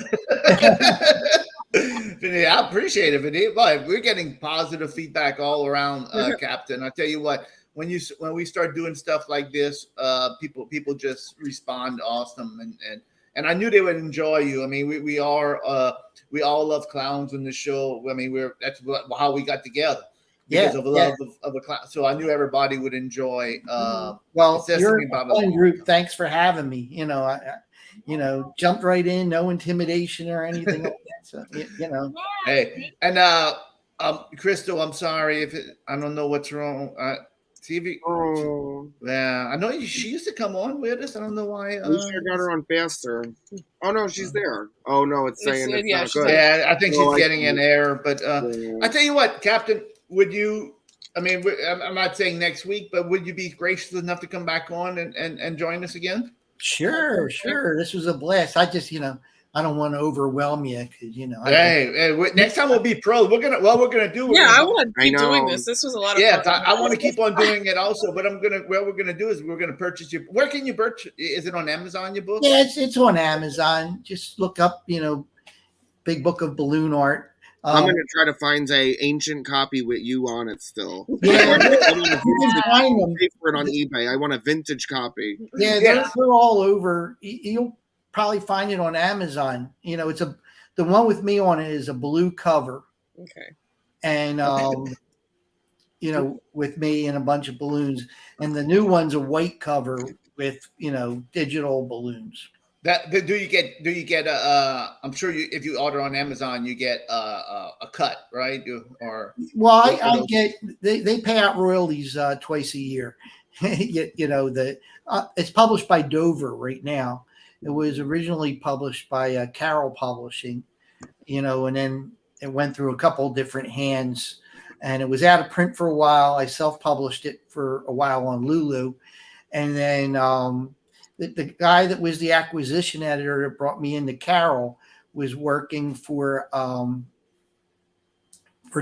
Speaker 4: Vinny, I appreciate it, Vinny. But we're getting positive feedback all around, Captain. I tell you what, when we start doing stuff like this, people just respond awesome, and I knew they would enjoy you. I mean, we all love clowns in the show. I mean, that's how we got together. Because of love of a clown. So I knew everybody would enjoy.
Speaker 8: Well, you're a fun group. Thanks for having me. Jumped right in, no intimidation or anything like that. So,
Speaker 4: Hey, and Crystal, I'm sorry I don't know what's wrong. TV. Yeah, I know she used to come on with us. I don't know why.
Speaker 9: I wish I got her on faster. Oh no, she's there. Oh no, it's saying it's not good.
Speaker 4: Yeah, I think she's getting an error. But I tell you what, Captain. Would you? I mean, I'm not saying next week, but would you be gracious enough to come back on and join us again?
Speaker 8: Sure. This was a blast. I just, I don't want to overwhelm you because,
Speaker 4: Hey, next time we'll be pros. We're gonna do.
Speaker 7: Yeah, I want to keep doing this. This was a lot of fun.
Speaker 4: Yeah, I want to keep on doing it also. But what we're gonna do is we're gonna purchase your. Where can you purchase? Is it on Amazon? Your book?
Speaker 8: Yeah, it's on Amazon. Just look up, Big Book of Balloon Art.
Speaker 9: I'm going to try to find a ancient copy with you on it still.
Speaker 8: Yeah,
Speaker 9: I can find them. Pay for it on eBay. I want a vintage copy.
Speaker 8: Yeah, they're all over. You'll probably find it on Amazon. It's the one with me on it is a blue cover.
Speaker 7: Okay.
Speaker 8: And with me and a bunch of balloons, and the new one's a white cover with digital balloons.
Speaker 4: Do you get a? I'm sure if you order on Amazon, you get a cut, right?
Speaker 8: I get they pay out royalties twice a year. It's published by Dover right now. It was originally published by Carroll Publishing, and then it went through a couple different hands, and it was out of print for a while. I self-published it for a while on Lulu, and then. The guy that was the acquisition editor that brought me into Carroll was working for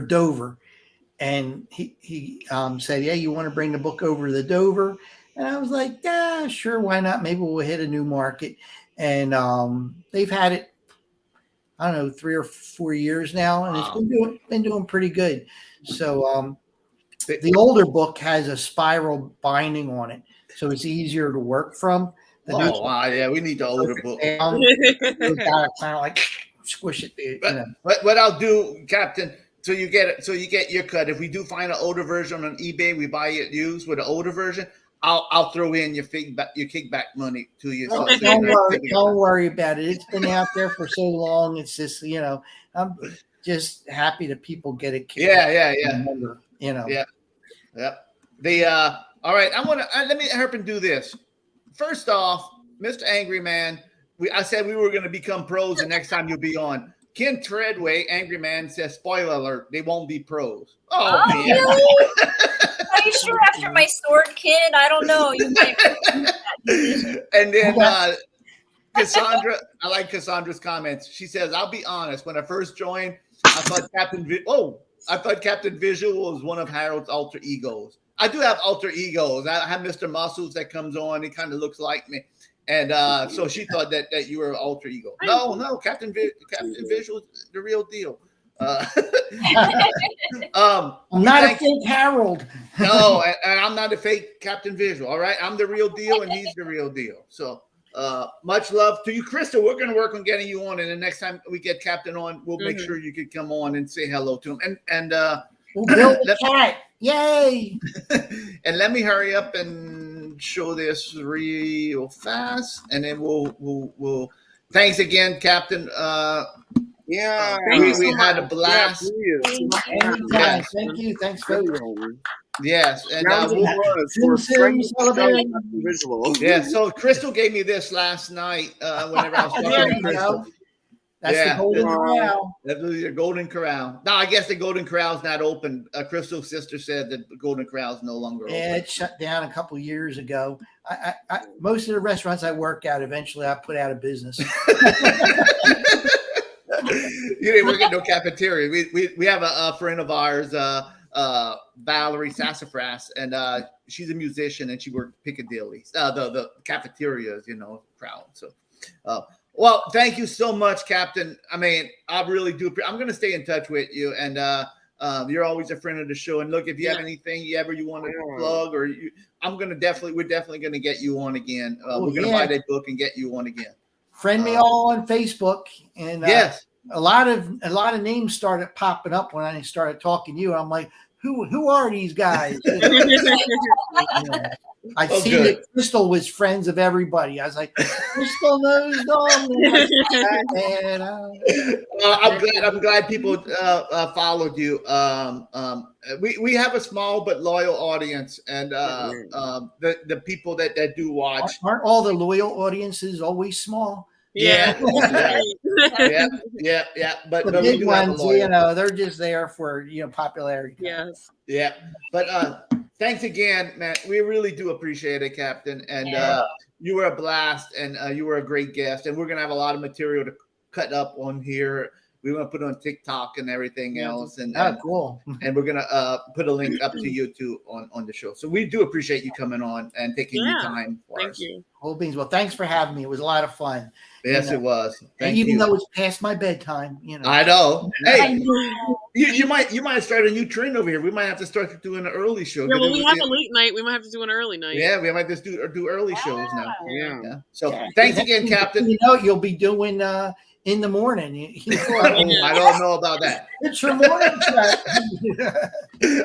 Speaker 8: Dover, and he said, "Yeah, you want to bring the book over to the Dover?" And I was like, "Yeah, sure, why not? Maybe we'll hit a new market." And they've had it, I don't know, 3 or 4 years now, and it's been doing pretty good. So the older book has a spiral binding on it, so it's easier to work from.
Speaker 4: Yeah, we need the older book.
Speaker 8: Kind of like squish it.
Speaker 4: What I'll do, Captain, so you get your cut. If we do find an older version on eBay, we buy it used with an older version. I'll throw in your kickback money to you. So
Speaker 8: don't worry about it. It's been out there for so long. It's just I'm just happy that people get it.
Speaker 4: Yeah. All right. Let me help and do this. First off, Mr. Angry Man, I said we were going to become pros the next time you'll be on. Ken Treadway, Angry Man, says, spoiler alert, they won't be pros. Oh man.
Speaker 6: Really? Are you sure after my sword kid? I don't know. You might.
Speaker 4: And then Cassandra, I like Cassandra's comments. She says, I'll be honest, when I first joined, I thought Captain Visual was one of Harold's alter egos. I do have alter egos. I have Mr. Muscles that comes on. He kind of looks like me. And so she thought that you were an alter ego. No, Captain Visual is the real deal.
Speaker 8: I'm not a fake Harold.
Speaker 4: No, and I'm not a fake Captain Visual. All right. I'm the real deal and he's the real deal. So much love to you, Crystal. We're going to work on getting you on. And the next time we get Captain on, we'll make sure you can come on and say hello to him. And
Speaker 8: we'll build a cat. Yay!
Speaker 4: And let me hurry up and show this real fast, and then we'll. Thanks again, Captain.
Speaker 9: Yeah.
Speaker 4: We had a blast.
Speaker 8: Anytime.
Speaker 4: Yes.
Speaker 8: Thank you. Thanks, folks.
Speaker 4: Yes, and
Speaker 9: Round of
Speaker 4: we'll,
Speaker 9: applause for
Speaker 8: Sim
Speaker 9: friend of the show,
Speaker 8: celebrating.
Speaker 9: Captain Visual.
Speaker 4: yeah. So Crystal gave me this last night. Whenever I was talking
Speaker 8: There
Speaker 4: to
Speaker 8: you
Speaker 4: Crystal.
Speaker 8: go. That's
Speaker 4: Yeah.
Speaker 8: the golden
Speaker 9: Wow.
Speaker 8: corral.
Speaker 4: That's the Golden Corral. No, I guess the Golden Corral's not open. Crystal's sister said that the Golden Corral's no longer open.
Speaker 8: Yeah, it shut down a couple years ago. I most of the restaurants I work at, eventually I put out of business.
Speaker 4: You didn't work at no cafeteria. We have a friend of ours, Valerie Sassafras, and she's a musician, and she worked Piccadilly, the cafeterias, crowd. So, well, thank you so much, Captain. I mean, I really do. I'm going to stay in touch with you, and you're always a friend of the show. And look, if you have anything you want to plug, or we're definitely going to get you on again. We're going to buy that book and get you on again.
Speaker 8: Friend me all on Facebook, and
Speaker 4: yes.
Speaker 8: A lot of names started popping up when I started talking to you. I'm like, who are these guys? I see that Crystal was friends of everybody. I was like, Crystal knows all. And
Speaker 4: I'm glad people followed you. We have a small but loyal audience, and the people that do watch.
Speaker 8: Aren't all the loyal audiences always small?
Speaker 4: Yeah. But
Speaker 8: the big ones, they're just there for popularity.
Speaker 7: Yes.
Speaker 4: Yeah. But thanks again, man. We really do appreciate it, Captain. And you were a blast, and you were a great guest. And we're gonna have a lot of material to cut up on here. We're gonna put it on TikTok and everything else. And
Speaker 8: cool.
Speaker 4: And we're gonna put a link up to you too on the show. So we do appreciate you coming on and taking your time for
Speaker 7: Thank
Speaker 4: us.
Speaker 7: you.
Speaker 8: Whole beans. Well, thanks for having me. It was a lot of fun.
Speaker 4: Yes, it was. Thank
Speaker 8: even
Speaker 4: you.
Speaker 8: though it's past my bedtime,
Speaker 4: I know. Hey, you might start a new trend over here. We might have to start doing an early show.
Speaker 7: Yeah, well, we have a late night. We might have to do an early night.
Speaker 4: Yeah, we might just do early shows now.
Speaker 7: Yeah.
Speaker 4: So thanks again, Captain.
Speaker 8: You'll be doing in the morning.
Speaker 4: I don't know about that.
Speaker 8: It's your morning track.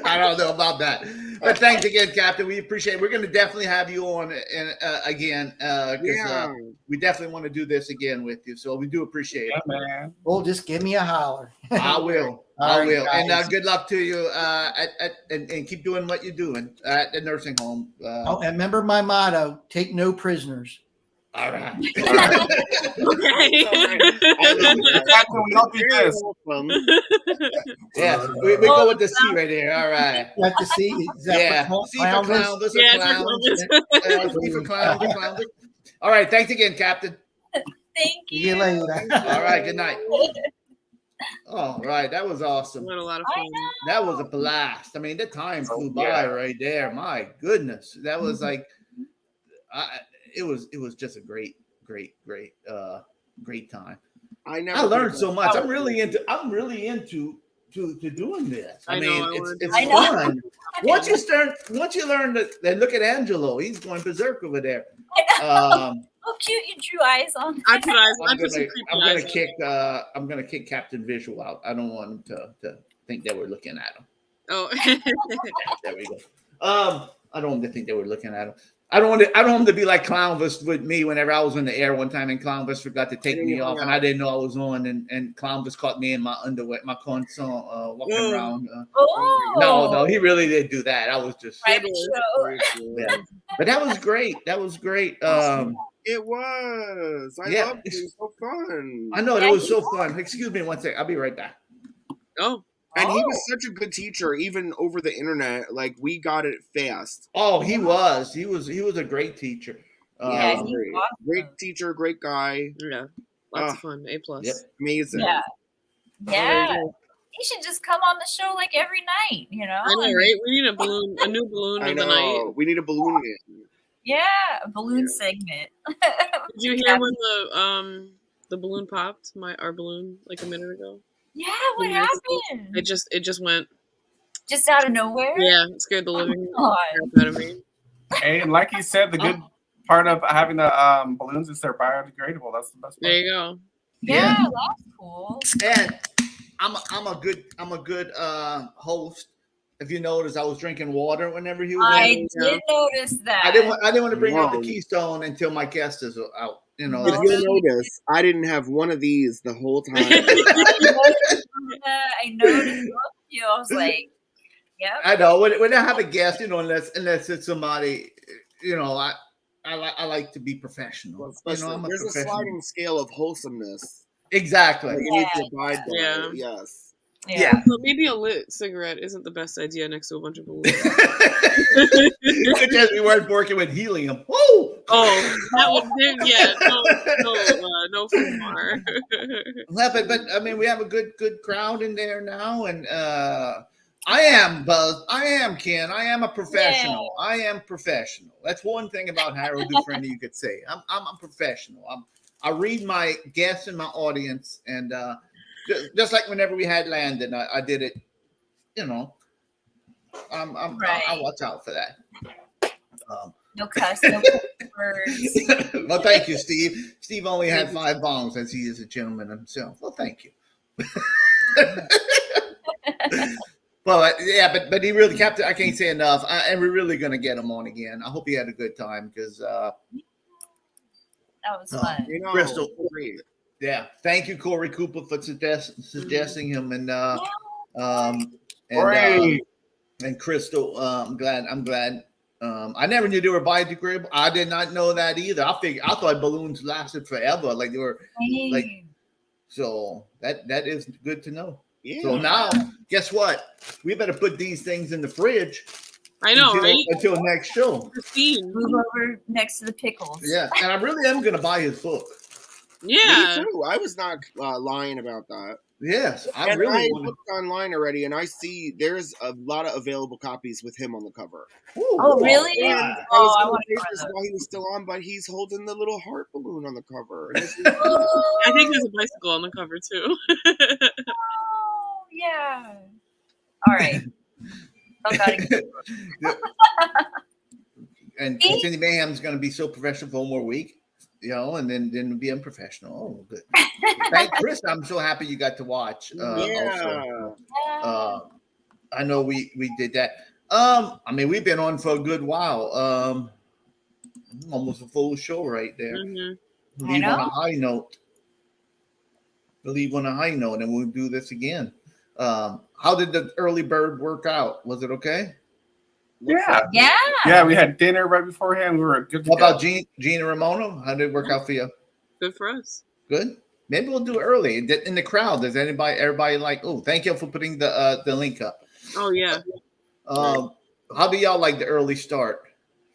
Speaker 4: I don't know about that. But thanks again, Captain. We appreciate it. We're going to definitely have you on again because we definitely want to do this again with you. So we do appreciate it.
Speaker 5: Man.
Speaker 8: Well, just give me a holler.
Speaker 4: I will. I will. And good luck to you and keep doing what you're doing at the nursing home.
Speaker 8: And remember my motto, take no prisoners.
Speaker 4: All right.
Speaker 7: Okay.
Speaker 4: Yeah, we go with the C right there. All right.
Speaker 8: You have to see.
Speaker 4: Yeah. C for clowns. C for clowns. All right. Thanks again, Captain.
Speaker 6: Thank you.
Speaker 8: See you later.
Speaker 4: All right. Good night. All right. That was awesome.
Speaker 7: What a lot of fun.
Speaker 4: That was a blast. I mean, the time flew by right there. My goodness. That was like, it was just a great time. I learned so much. I'm really into doing this. I mean, it's fun. Once you learn to look at Angelo, he's going berserk over there.
Speaker 6: Oh, cute! You drew eyes on.
Speaker 7: I put eyes.
Speaker 4: I'm gonna kick Captain Visual out. I don't want him to think that we're looking at him.
Speaker 7: Oh,
Speaker 4: there we go. I don't want him to think that we're looking at him. I don't want him to be like Clownvis with me whenever I was in the air one time and Clownvis forgot to take me off and I didn't know I was on and Clownvis caught me in my underwear, my console walking around. No, he really didn't do that. I was just But that was great. That was great.
Speaker 9: It was. I loved it. It was so fun.
Speaker 4: I know, it was so fun. Excuse me one second. I'll be right back.
Speaker 7: Oh.
Speaker 9: And he was such a good teacher, even over the internet. Like, we got it fast.
Speaker 4: Oh, he was. He was a great teacher.
Speaker 9: Great teacher, great guy.
Speaker 7: Yeah, lots of fun. A+.
Speaker 4: Yep.
Speaker 9: Amazing.
Speaker 6: Yeah. He should just come on the show like every night,
Speaker 7: I know, right? We need a new balloon of the night.
Speaker 9: We need a balloon man.
Speaker 6: Yeah, a balloon segment.
Speaker 7: Did you hear when the balloon popped? Our balloon like a minute ago.
Speaker 6: Yeah, what happened?
Speaker 7: It just went.
Speaker 6: Just out of nowhere?
Speaker 7: Yeah, it scared the living crap out of me.
Speaker 5: Hey, and like you said, the good part of having the balloons is they're biodegradable. That's the best part.
Speaker 7: There you go.
Speaker 6: Yeah, that's cool.
Speaker 4: And I'm a good host. If you notice, I was drinking water whenever he was.
Speaker 6: I did notice that.
Speaker 4: I didn't want to bring out the
Speaker 9: Whoa.
Speaker 4: Keystone until my guest is out. You know.
Speaker 9: If you'll notice, I didn't have one of these the whole time.
Speaker 6: I noticed you. I was like, yep.
Speaker 4: I know when I have a guest, you know, unless it's somebody, you know, I like to be professional.
Speaker 9: Well,
Speaker 4: You know, I'm a
Speaker 9: there's a
Speaker 4: professional.
Speaker 9: sliding scale of wholesomeness.
Speaker 4: Exactly.
Speaker 9: Like, you need to abide by
Speaker 7: Yeah.
Speaker 9: it. Yes.
Speaker 4: Yeah.
Speaker 7: But maybe a lit cigarette isn't the best idea next to a bunch of balloons.
Speaker 4: Because we weren't working with helium. Woo!
Speaker 7: Oh, that would no Fumar.
Speaker 4: Yeah, but I mean, we have a good crowd in there now, and I am Buzz. I am Ken. I am a professional. I am professional. That's one thing about Harold Dufrene you could say. I'm a professional. I read my guests and my audience, and just like whenever we had Landon, I did it. You know, I watch out for that.
Speaker 6: No cuss, no words.
Speaker 4: Well, thank you, Steve. Steve only had 5 bongs, as he is a gentleman himself. Well, thank you. Well, yeah, but he really kept it. I can't say enough. And we're really going to get him on again. I hope he had a good time because
Speaker 6: that was fun.
Speaker 9: You know,
Speaker 4: Crystal.
Speaker 9: great.
Speaker 4: Yeah, thank you, Corey Cooper, for suggesting him, and Crystal. I'm glad. I never knew they were biodegradable. I did not know that either. I thought balloons lasted forever, like they were like. So that is good to know.
Speaker 9: Yeah.
Speaker 4: So now, guess what? We better put these things in the fridge.
Speaker 7: I know, right?
Speaker 4: Until next show.
Speaker 6: Move over next to the pickles.
Speaker 4: Yeah, and I really am going to buy his book.
Speaker 7: Yeah.
Speaker 9: Me too. I was not lying about that.
Speaker 4: Yes,
Speaker 9: I
Speaker 4: really want
Speaker 9: looked online already, and I see there's a lot of available copies with him on the cover.
Speaker 6: Oh, really?
Speaker 9: And
Speaker 6: I
Speaker 9: I was
Speaker 6: want
Speaker 9: going
Speaker 6: to
Speaker 9: to
Speaker 6: try
Speaker 9: this
Speaker 6: those.
Speaker 9: while he was still on, but he's holding the little heart balloon on the cover. And it's
Speaker 7: I think there's a bicycle on the cover too.
Speaker 6: Oh, yeah. All right. Oh, God.
Speaker 4: And Cindy Mayhem's going to be so professional for one more week, you know, and then be unprofessional. Oh, good. Thank Chris. I'm so happy you got to watch. Also. I know we did that. I mean, we've been on for a good while. Almost a full show right there.
Speaker 7: Mm-hmm.
Speaker 4: Leave on a high note. And we'll do this again. How did the early bird work out? Was it okay?
Speaker 5: Yeah, we had dinner right beforehand. We were good to
Speaker 4: What
Speaker 5: go.
Speaker 4: about Gina Ramono? How did it work out for you?
Speaker 7: Good for us.
Speaker 4: Good. Maybe we'll do it early. In the crowd, does everybody like, oh, thank you for putting the link up.
Speaker 7: Oh, yeah.
Speaker 4: How do y'all like the early start?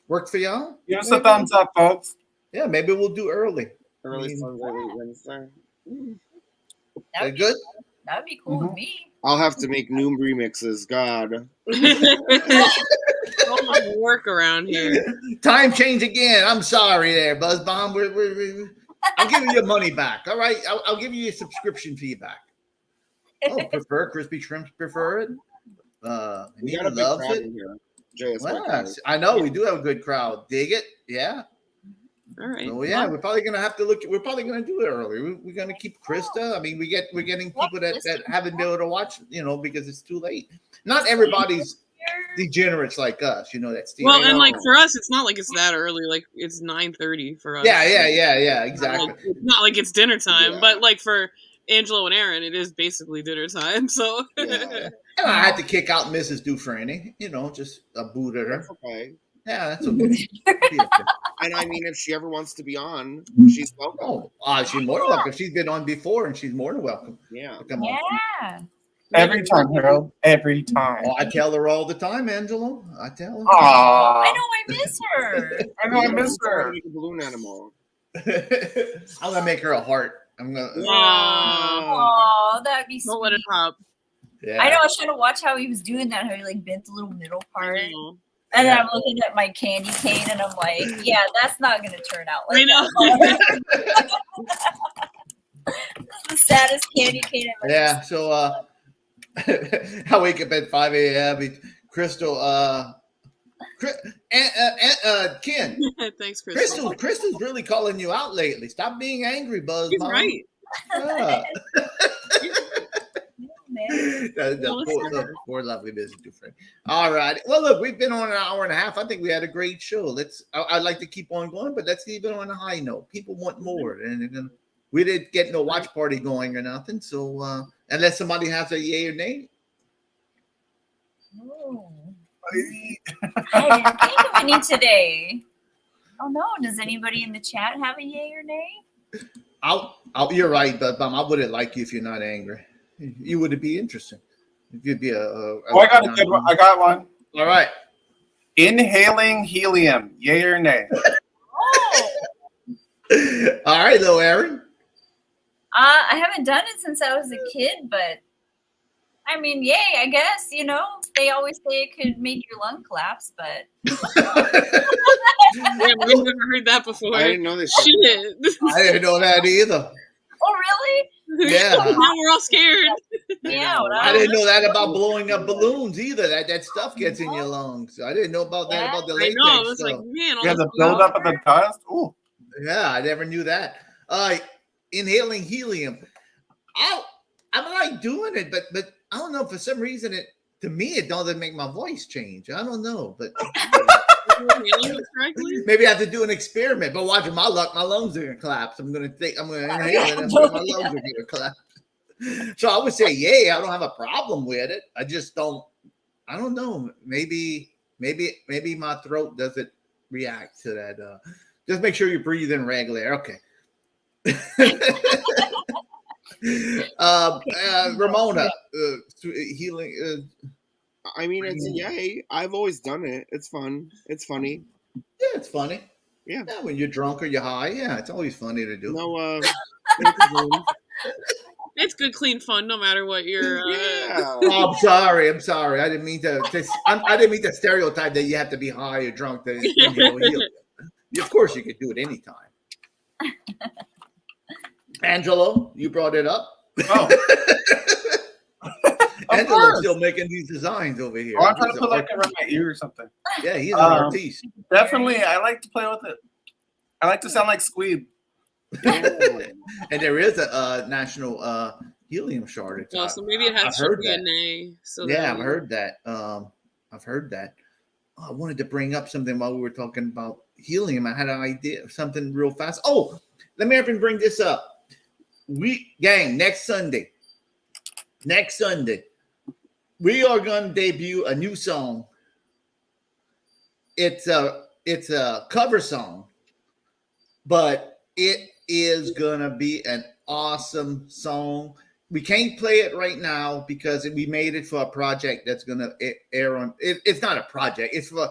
Speaker 4: Work for y'all?
Speaker 5: Give us a thumbs up, folks.
Speaker 4: Yeah, maybe we'll do early.
Speaker 9: early Wednesday.
Speaker 4: That good?
Speaker 6: That'd be cool with me.
Speaker 9: I'll have to make new remixes. God.
Speaker 7: So much work around here.
Speaker 4: Time change again. I'm sorry there, Buzz Bomb. I'll give you your money back. All right. I'll give you your subscription fee back. Oh, prefer crispy shrimps? Prefer it?
Speaker 9: We got a big
Speaker 4: loves
Speaker 9: crowd
Speaker 4: it.
Speaker 9: in here. JS
Speaker 4: Well, I know we do have a good crowd. Dig it? Yeah.
Speaker 7: All right.
Speaker 4: So yeah, we're probably gonna have to look. We're probably gonna do it early. We're gonna keep Krista. I mean, we're getting people that haven't been able to watch, you know, because it's too late. Not everybody's degenerates like us, you know. That's
Speaker 7: Well, and like for us, it's not like it's that early. Like it's 9:30 for us.
Speaker 4: Yeah. Exactly.
Speaker 7: Like, it's not like it's dinner time, but like for Angelo and Aaron, it is basically dinner time. So
Speaker 4: Yeah. And I had to kick out Mrs. Dufrene, you know, just booted her.
Speaker 9: That's okay.
Speaker 4: Yeah, that's okay.
Speaker 9: And I mean, if she ever wants to be on, she's welcome.
Speaker 4: Oh, she's more than welcome. She's been on before, and she's more than welcome.
Speaker 9: Yeah.
Speaker 4: Come on.
Speaker 6: Yeah.
Speaker 5: Every time, Harold. Every time.
Speaker 4: Oh, I tell her all the time, Angelo. I tell her.
Speaker 5: Aww.
Speaker 6: I know I miss her.
Speaker 5: I know I miss her.
Speaker 9: Make a balloon animal.
Speaker 4: I'm gonna make her a heart. I'm gonna.
Speaker 6: Oh, that'd be sweet.
Speaker 7: don't let it pop.
Speaker 4: Yeah.
Speaker 6: I know I should have watched how he was doing that, how he like bent the little middle part.
Speaker 7: I know.
Speaker 6: And then I'm looking at my candy cane and I'm like, yeah, that's not gonna turn out like
Speaker 7: I know.
Speaker 6: that. This is the saddest candy cane I've ever
Speaker 4: Yeah. So I wake up at 5 a.m. Crystal, Ken.
Speaker 7: Thanks, Crystal.
Speaker 4: Crystal's really calling you out lately. Stop being angry, Buzz.
Speaker 7: He's
Speaker 4: Mom.
Speaker 7: right.
Speaker 4: Yeah.
Speaker 6: seen, man.
Speaker 4: Poor lovely Mrs. Dufrene. All right. Well, look, we've been on an hour and a half. I think we had a great show. I'd like to keep on going, but let's leave it on a high note. People want more, and we didn't get no watch party going or nothing. So unless somebody has a yay or nay.
Speaker 6: Oh. I didn't think of any today. Oh no! Does anybody in the chat have a yay or nay?
Speaker 4: You're right, but I wouldn't like you if you're not angry. You would be interesting. If you'd be
Speaker 5: I got a good one. I got one.
Speaker 4: All right.
Speaker 5: Inhaling helium, yay or nay?
Speaker 6: Oh.
Speaker 4: All right, though, Aaron.
Speaker 6: I haven't done it since I was a kid, but I mean, yay, I guess, they always say it could make your lung collapse, but
Speaker 7: Yeah, we've never heard that before.
Speaker 9: I didn't know this.
Speaker 7: Shit.
Speaker 4: I didn't know that either.
Speaker 6: oh really?
Speaker 4: Yeah.
Speaker 7: Now we're all scared.
Speaker 6: Yeah.
Speaker 4: I didn't know that about blowing up balloons either. That stuff gets in your lungs. I didn't know about that, about the
Speaker 7: I
Speaker 4: latex
Speaker 7: know. I was
Speaker 4: stuff.
Speaker 7: like, man, all
Speaker 5: You have
Speaker 7: this
Speaker 5: the buildup of the dust? Ooh.
Speaker 4: Yeah, I never knew that. Inhaling helium. I'm like doing it, but I don't know, for some reason to me it doesn't make my voice change. I don't know, but maybe I have to do an experiment. But watching my luck, my lungs are gonna collapse. I'm gonna inhale it, and my lungs are gonna collapse. So I would say, yeah, I don't have a problem with it. I just don't. I don't know. Maybe my throat doesn't react to that. Just make sure you breathe in regular. Okay. Ramona, healing.
Speaker 9: I mean, it's yay. I've always done it. It's fun. It's funny.
Speaker 4: Yeah, it's funny.
Speaker 9: Yeah.
Speaker 4: When you're drunk or you're high, yeah, it's always funny to do.
Speaker 9: No,
Speaker 7: it's good, clean fun, no matter what you're.
Speaker 4: Oh, I'm sorry. I didn't mean to. I didn't mean to stereotype that you have to be high or drunk to heal. Of course, you could do it anytime. Angelo, you brought it up.
Speaker 5: Oh.
Speaker 4: Angelo's still making these designs over here.
Speaker 5: Oh, I'm trying to put like around my ear or something.
Speaker 4: Yeah, he's an artiste.
Speaker 5: Definitely, I like to play with it. I like to sound like Squeeb.
Speaker 4: And there is a national helium shortage.
Speaker 7: Oh, so maybe it has to be a nay. So
Speaker 4: yeah, I've heard that. I've heard that. I wanted to bring up something while we were talking about helium. I had an idea of something real fast. Oh, let me bring this up. Next Sunday, we are going to debut a new song. It's a cover song, but it is going to be an awesome song. We can't play it right now because we made it for a project that's going to air on. It's not a project. It's for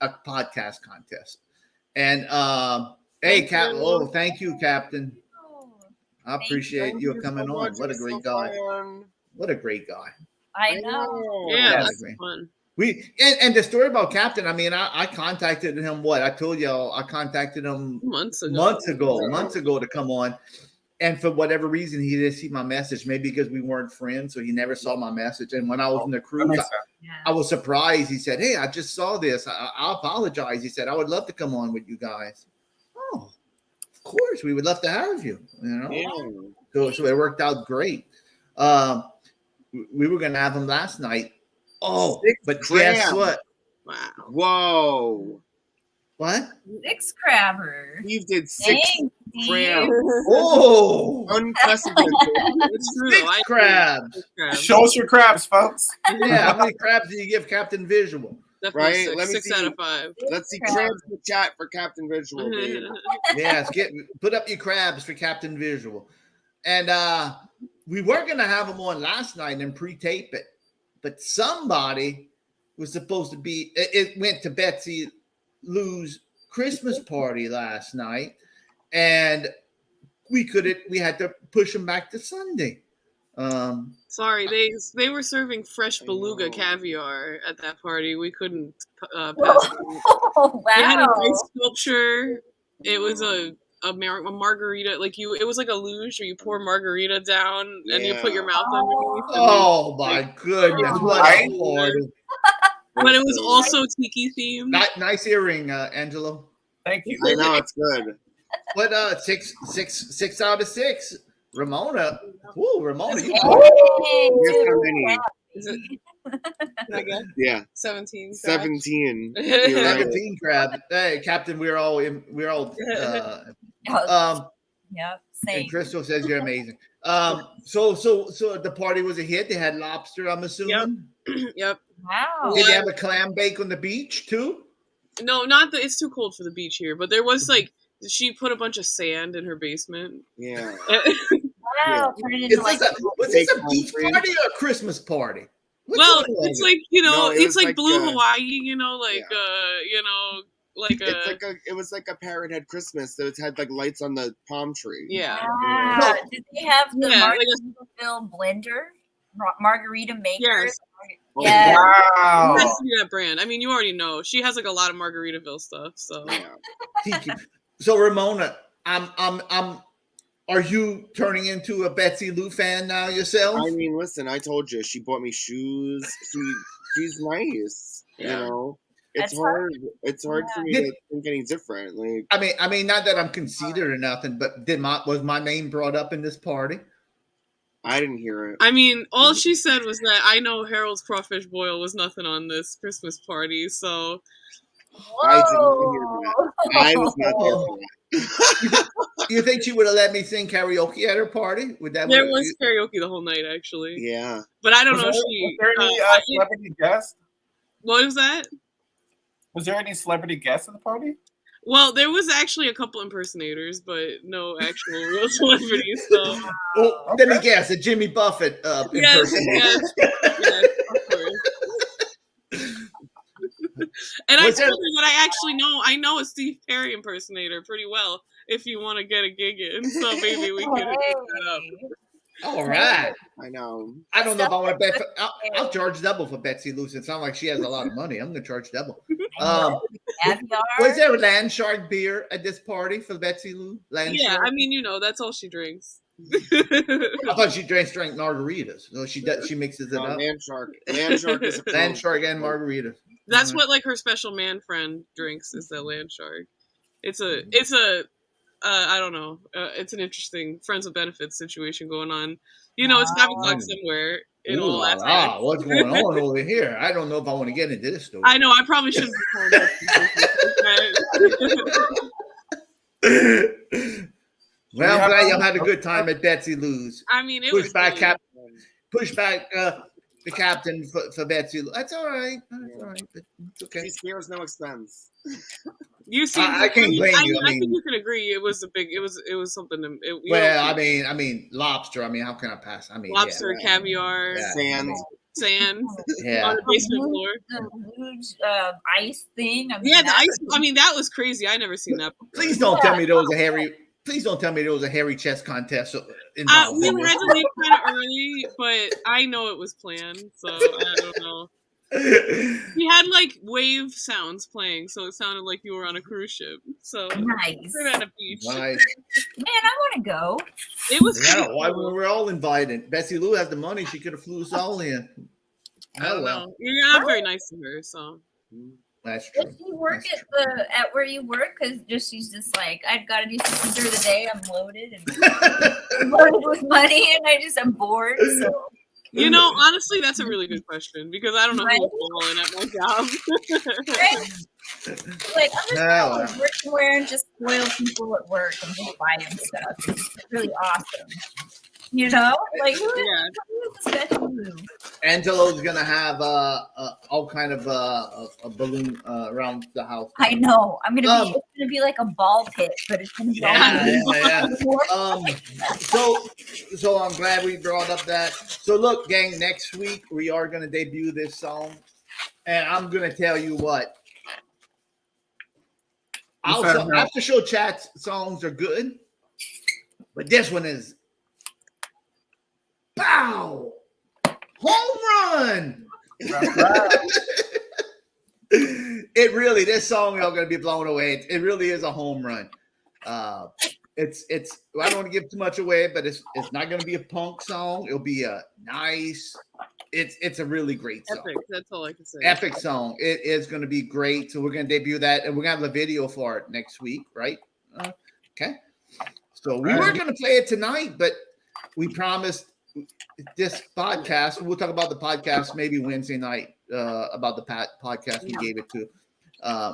Speaker 4: a podcast contest. And hey, Captain. Oh, thank you, Captain. I appreciate you coming on. What a great guy. What a great guy.
Speaker 6: I know.
Speaker 7: Yeah, that's fun.
Speaker 4: And the story about Captain, I mean, I contacted him. I told y'all I contacted him months ago to come on. And for whatever reason, he didn't see my message. Maybe because we weren't friends, so he never saw my message. And when I was in the cruise, I was surprised. He said, "Hey, I just saw this. I apologize." He said, "I would love to come on with you guys." Oh, of course, we would love to have you. So it worked out great. We were going to have him last night. Oh, but guess what?
Speaker 7: Wow.
Speaker 9: Whoa.
Speaker 4: What?
Speaker 6: 6 crabber.
Speaker 9: Steve did 6 crabs.
Speaker 4: Oh,
Speaker 9: unprecedented.
Speaker 7: It's true.
Speaker 4: 6 crabs.
Speaker 5: Show us your crabs, folks.
Speaker 4: Yeah, how many crabs do you give Captain Visual?
Speaker 7: Definitely
Speaker 9: Right? Let me
Speaker 7: 6
Speaker 9: see.
Speaker 7: out of 5.
Speaker 9: Let's see crabs in the chat for Captain Visual, baby.
Speaker 4: Yes, put up your crabs for Captain Visual. And we were going to have him on last night and pre-tape it, but somebody was supposed to be. It went to Betsy Lou's Christmas party last night, and we had to push him back to Sunday.
Speaker 7: Sorry, they were serving fresh beluga caviar at that party. We couldn't pass.
Speaker 6: Oh, wow.
Speaker 7: They had an ice sculpture. It was a margarita, it was like a luge where you pour margarita down and you put your mouth underneath.
Speaker 4: Oh my goodness! What a party.
Speaker 7: But it was also tiki themed.
Speaker 4: Nice earring, Angelo.
Speaker 5: Thank you.
Speaker 9: I know, it's good.
Speaker 4: What 6 out of 6? Ramona. Ooh, Ramona, you
Speaker 9: Here's how many.
Speaker 7: Is it? I guess
Speaker 9: Yeah,
Speaker 7: 17.
Speaker 9: 17. You're right.
Speaker 4: 17 crab. Hey, Captain, we're all
Speaker 6: Yep,
Speaker 4: and
Speaker 6: same.
Speaker 4: Crystal says you're amazing. So the party was a hit. They had lobster, I'm assuming.
Speaker 7: Yep.
Speaker 6: Wow.
Speaker 4: Did they have a clam bake on the beach too?
Speaker 7: No, not the. It's too cold for the beach here, but there was like she put a bunch of sand in her basement.
Speaker 9: Yeah.
Speaker 6: Wow. Turn it into like
Speaker 4: Was this a beach party or a Christmas party? Which
Speaker 7: Well,
Speaker 4: one was
Speaker 7: it's
Speaker 4: it?
Speaker 7: like
Speaker 9: No, it
Speaker 7: it's
Speaker 9: was
Speaker 7: like Blue
Speaker 9: like,
Speaker 7: Hawaii, like
Speaker 9: It was like a Parrot Head Christmas that had like lights on the palm tree.
Speaker 7: yeah.
Speaker 6: wow. Did they have the
Speaker 7: Yeah, like
Speaker 6: margarita blender? Margarita maker?
Speaker 7: Yes.
Speaker 6: Yeah.
Speaker 5: Wow.
Speaker 7: It has to be that brand. I mean, you already know she has like a lot of Margaritaville stuff. So
Speaker 4: So Ramona, are you turning into a Betsy Lou fan now yourself?
Speaker 9: I mean, listen, I told you, she bought me shoes. She's nice. You know, it's
Speaker 6: That's
Speaker 9: hard. It's hard for me
Speaker 4: Yeah.
Speaker 9: to think any different. Like,
Speaker 4: I mean, not that I'm conceited or nothing, but was my name brought up in this party?
Speaker 9: I didn't hear it.
Speaker 7: I mean, all she said was that I know Harold's crawfish boil was nothing on this Christmas party. So
Speaker 9: I did not hear that. I was not there for that.
Speaker 4: You think she would have let me sing karaoke at her party? Would that?
Speaker 7: there was karaoke the whole night, actually.
Speaker 9: Yeah.
Speaker 7: But I don't know.
Speaker 5: Was there any celebrity guests?
Speaker 7: What was that?
Speaker 5: Was there any celebrity guests at the party?
Speaker 7: Well, there was actually a couple impersonators, but no actual real celebrities. So
Speaker 4: Oh, let me guess, a Jimmy Buffett
Speaker 7: yes,
Speaker 4: impersonator.
Speaker 7: yes, of course. And I
Speaker 4: Was
Speaker 7: told
Speaker 4: there-
Speaker 7: her that I know a Steve Perry impersonator pretty well. If you want to get a gig in, so maybe we can hook that up.
Speaker 4: All right.
Speaker 9: I know.
Speaker 4: I don't know if I want to bet. I'll charge double for Betsy Lou. It sounds like she has a lot of money. I'm going to charge double.
Speaker 6: Caviar.
Speaker 4: Was there a land shark beer at this party for Betsy Lou? Land
Speaker 7: Yeah,
Speaker 4: shark?
Speaker 7: I mean, that's all she drinks.
Speaker 4: I thought she drank margaritas. No, she mixes it up.
Speaker 9: Land shark. Land shark is a
Speaker 4: Land shark and margaritas.
Speaker 7: That's what like her special man friend drinks is the land shark. It's a I don't know. It's an interesting friends with benefits situation going on. It's 5 o'clock somewhere in all that time.
Speaker 4: What's going on over here? I don't know if I want to get into this story.
Speaker 7: I know. I probably shouldn't be
Speaker 4: Well, I'm glad y'all had a good time at Betsy Lou's.
Speaker 7: I mean, it
Speaker 4: Push
Speaker 7: was
Speaker 4: back,
Speaker 7: fun.
Speaker 4: push back the captain for Betsy Lou. That's all right. That's all right. But it's okay.
Speaker 9: She spares no expense.
Speaker 7: You see,
Speaker 4: I can't blame you.
Speaker 7: I think you can agree. It was it was something.
Speaker 4: I mean, lobster. I mean, how can I pass? I mean,
Speaker 7: lobster, caviar,
Speaker 9: Sand.
Speaker 7: sand
Speaker 4: Yeah.
Speaker 7: on the basement floor.
Speaker 6: The huge ice thing. I mean,
Speaker 7: Yeah, the ice. I mean, that was crazy. I never seen that before.
Speaker 4: Please don't tell me there was a hairy. Please don't tell me there was a hairy chest contest involved.
Speaker 7: We
Speaker 4: in this.
Speaker 7: had to leave kind of early, but I know it was planned, so I don't know. We had like wave sounds playing, so it sounded like you were on a cruise ship. So
Speaker 6: nice.
Speaker 7: we're at a beach.
Speaker 4: Nice.
Speaker 6: Man, I want to go.
Speaker 7: It was
Speaker 4: Yeah,
Speaker 7: cool.
Speaker 4: why we're all invited. Betsy Lou has the money; she could have flew us all in.
Speaker 7: I don't
Speaker 4: Oh well,
Speaker 7: know. You're not very nice to her, so.
Speaker 4: that's true.
Speaker 6: Does she work at where you work? Because she's just like, I've got to do something during the day. I'm loaded and loaded with money, and I'm bored. So
Speaker 7: Honestly, that's a really good question because I don't know who's balling at my job.
Speaker 6: right? Like I'm just
Speaker 4: No.
Speaker 6: going to work somewhere and just spoil people at work and just buy them stuff. It's really awesome. Like who is this Betsy Lou?
Speaker 4: Angelo's gonna have all kind of a balloon around the house.
Speaker 6: I know. It's gonna be like a ball pit, but it's gonna be
Speaker 4: Yeah. So I'm glad we brought up that. So look, gang, next week we are gonna debut this song, and I'm gonna tell you what. Also, after show chat songs are good, but this one is pow home run. This song y'all gonna be blown away. It really is a home run. It's I don't want to give too much away, but it's not gonna be a punk song. It'll be a nice. It's a really great song.
Speaker 7: Epic. That's all I can say.
Speaker 4: Epic song. It is going to be great. So we're going to debut that, and we're going to have a video for it next week, right? Okay. So we were going to play it tonight, but we promised this podcast. We'll talk about the podcast maybe Wednesday night about the podcast we gave it to.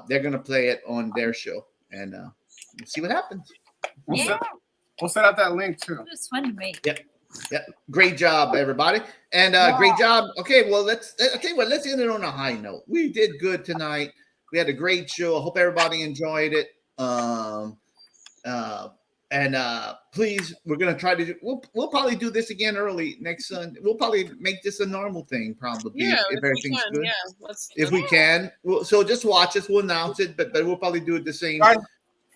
Speaker 4: They're gonna play it on their show, and we'll see what happens.
Speaker 5: We'll set out that link too.
Speaker 6: It was fun to make.
Speaker 4: Yep. Great job, everybody, and great job. Okay, well, I'll tell you what. Let's end it on a high note. We did good tonight. We had a great show. I hope everybody enjoyed it. And please, we're gonna try to do. We'll probably do this again early next Sunday. We'll probably make this a normal thing, probably.
Speaker 7: Yeah,
Speaker 4: if everything's good.
Speaker 7: Yeah,
Speaker 4: if we can. So just watch us. We'll announce it, but we'll probably do it the same.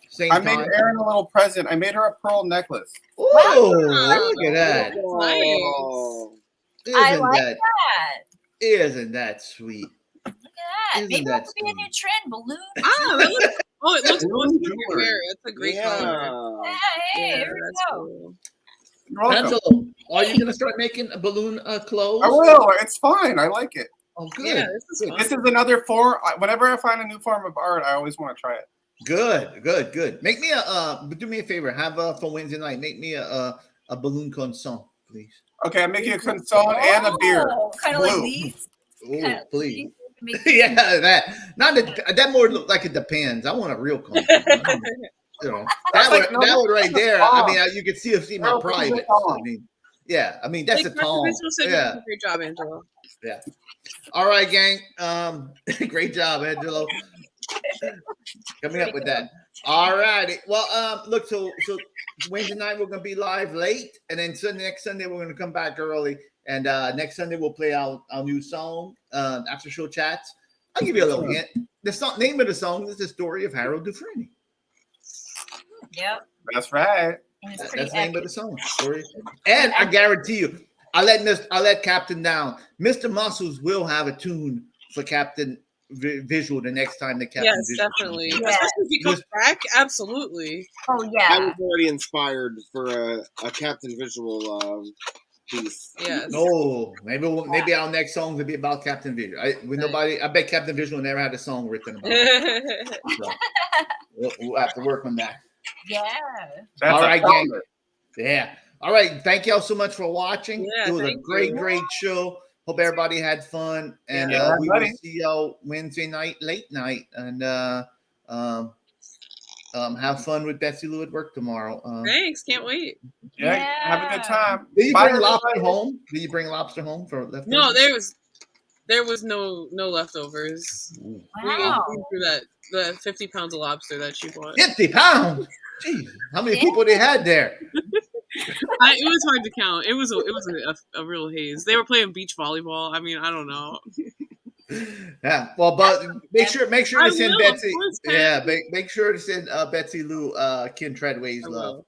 Speaker 4: Same
Speaker 5: I
Speaker 4: time.
Speaker 5: made Erin a little present. I made her a pearl necklace.
Speaker 4: Oh, look at that!
Speaker 7: Nice.
Speaker 6: I like that.
Speaker 4: Isn't that sweet?
Speaker 6: Look at that.
Speaker 4: Isn't
Speaker 6: Maybe
Speaker 4: that
Speaker 6: that could be a new trend, balloon.
Speaker 7: It looks awesome with your hair. That's a great color.
Speaker 6: Yeah, hey,
Speaker 7: Yeah,
Speaker 6: here we
Speaker 7: that's
Speaker 6: go.
Speaker 7: cool.
Speaker 5: You're welcome.
Speaker 4: Angelo, are you gonna start making a balloon clothes?
Speaker 5: I will. It's fine. I like it.
Speaker 4: Oh, good.
Speaker 7: Yeah, this is fun.
Speaker 5: This is another form. Whenever I find a new form of art, I always want to try it.
Speaker 4: Good. Make me do me a favor. Have for Wednesday night. Make me a balloon consent, please.
Speaker 5: Okay, I'm making a console and a beer.
Speaker 6: Kind of
Speaker 5: Blue.
Speaker 6: like these.
Speaker 4: Oh, please.
Speaker 6: Make
Speaker 4: Yeah, that more look like it depends. I want a real consent. You know, that would right there. I mean, you could see my private. I mean, that's a tone. Yeah.
Speaker 7: Great job, Angelo.
Speaker 4: Yeah. All right, gang. Great job, Angelo. Coming up with that. All righty. Well, look, so Wednesday night we're gonna be live late, and then next Sunday we're gonna come back early. And next Sunday we'll play our new song, after show chats. I'll give you a little hint. The name of the song is The Story of Harold Dufrene.
Speaker 6: Yep.
Speaker 5: That's right.
Speaker 6: And it's
Speaker 4: That's
Speaker 6: pretty
Speaker 4: the name of
Speaker 6: epic.
Speaker 4: the song. Story. And I guarantee you, I let Captain down. Mr. Muscles will have a tune for Captain Visual the next time the Captain
Speaker 7: Yes,
Speaker 4: Visual
Speaker 7: definitely.
Speaker 6: Yeah.
Speaker 7: Especially if he comes back, absolutely.
Speaker 6: Oh,
Speaker 9: I
Speaker 6: yeah.
Speaker 9: was already inspired for a Captain Visual piece.
Speaker 7: Yes.
Speaker 4: No, maybe our next song will be about Captain Visual. I bet Captain Visual never had a song written about it. So we'll have to work on that.
Speaker 6: Yeah.
Speaker 5: That's
Speaker 4: All
Speaker 5: a
Speaker 4: right,
Speaker 5: song.
Speaker 4: gang. Yeah. All right. Thank y'all so much for watching.
Speaker 7: Yeah,
Speaker 4: It was a
Speaker 7: thank
Speaker 4: great
Speaker 7: you.
Speaker 4: show. Hope everybody had fun. And
Speaker 5: Yeah,
Speaker 4: we will
Speaker 5: buddy.
Speaker 4: see y'all Wednesday night, late night. And have fun with Betsy Lou at work tomorrow.
Speaker 7: Thanks. Can't wait.
Speaker 5: Yeah, have a good time.
Speaker 4: Did you
Speaker 5: Bye,
Speaker 4: bring lobster
Speaker 5: everybody.
Speaker 4: home? Did you bring lobster home for leftovers?
Speaker 7: No, there was no leftovers. We
Speaker 6: Wow.
Speaker 7: through the 50 pounds of lobster that she bought.
Speaker 4: 50 pounds. Jeez, how many people they had there?
Speaker 7: It was hard to count. It was a real haze. They were playing beach volleyball. I mean, I don't know.
Speaker 4: Yeah. Well, but make sure
Speaker 7: I
Speaker 4: to send
Speaker 7: will, of
Speaker 4: Betsy.
Speaker 7: course, Pat.
Speaker 4: Yeah, make sure to send Betsy Lou Ken Treadway's
Speaker 7: I
Speaker 4: love.
Speaker 7: will.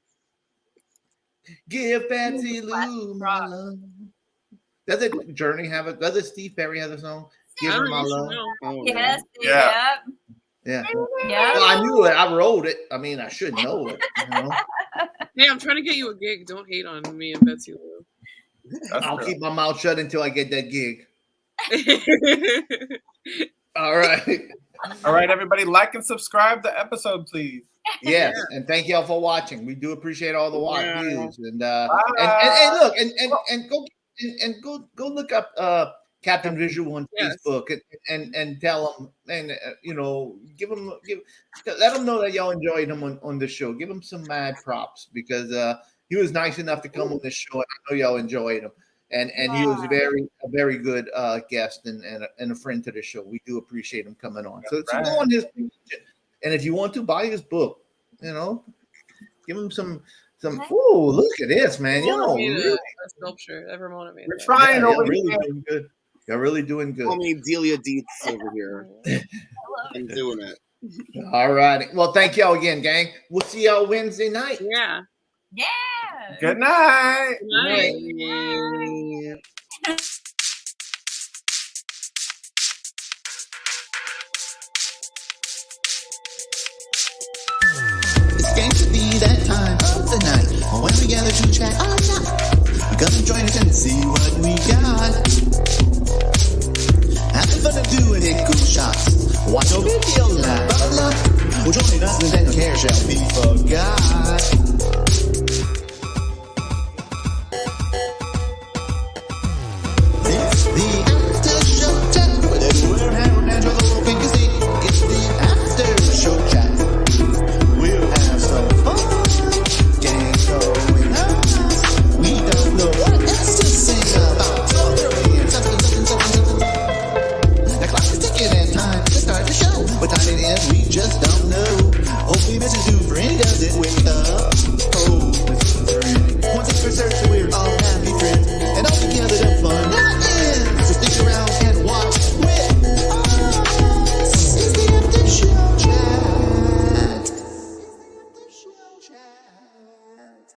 Speaker 4: Give Betsy Lou my
Speaker 6: rock.
Speaker 4: love. Does it Journey have it? Does it Steve Perry have a song? Give
Speaker 7: I
Speaker 4: her
Speaker 7: don't
Speaker 4: my
Speaker 7: know, you
Speaker 4: love.
Speaker 7: should know.
Speaker 9: Oh,
Speaker 6: Yes.
Speaker 5: Yeah.
Speaker 4: Yeah.
Speaker 6: Yeah.
Speaker 4: Well, I knew it. I wrote it. I mean, I should know it. You know?
Speaker 7: Hey, I'm trying to get you a gig. Don't hate on me and Betsy Lou.
Speaker 5: That's
Speaker 4: I'll
Speaker 5: real.
Speaker 4: keep my mouth shut until I get that gig. All right.
Speaker 5: All right, everybody, like and subscribe the episode, please.
Speaker 4: Yes, and thank y'all for watching. We do appreciate all the
Speaker 9: Yeah.
Speaker 4: views, and look, and go look up Captain Visual on
Speaker 7: Yes.
Speaker 4: Facebook and tell them, and let them know that y'all enjoyed him on the show. Give him some mad props because he was nice enough to come on this show, and I know y'all enjoyed him. And he was a very good guest and a friend to the show. We do appreciate him coming on. So
Speaker 5: Right.
Speaker 4: go on his page, and if you want to buy his book, give him some. Oh, look at this, man! Y'all really,
Speaker 7: a sculpture. Ever motivated.
Speaker 5: We're trying
Speaker 4: y'all
Speaker 5: over
Speaker 4: really
Speaker 5: here.
Speaker 4: doing good. You're really doing good.
Speaker 9: Call me Delia Dietz over here. I'm doing it.
Speaker 4: All righty. Well, thank y'all again, gang. We'll see y'all Wednesday night.
Speaker 7: Yeah.
Speaker 6: Yeah.
Speaker 5: Good night.
Speaker 7: Nice.
Speaker 1: It's going to be that time of the night when we gather to chat all night. Come join us and see what we got. Having fun and doing it, cool shots. Watch your video live. Blah, blah. Well, joining us and then your care shall be forgot.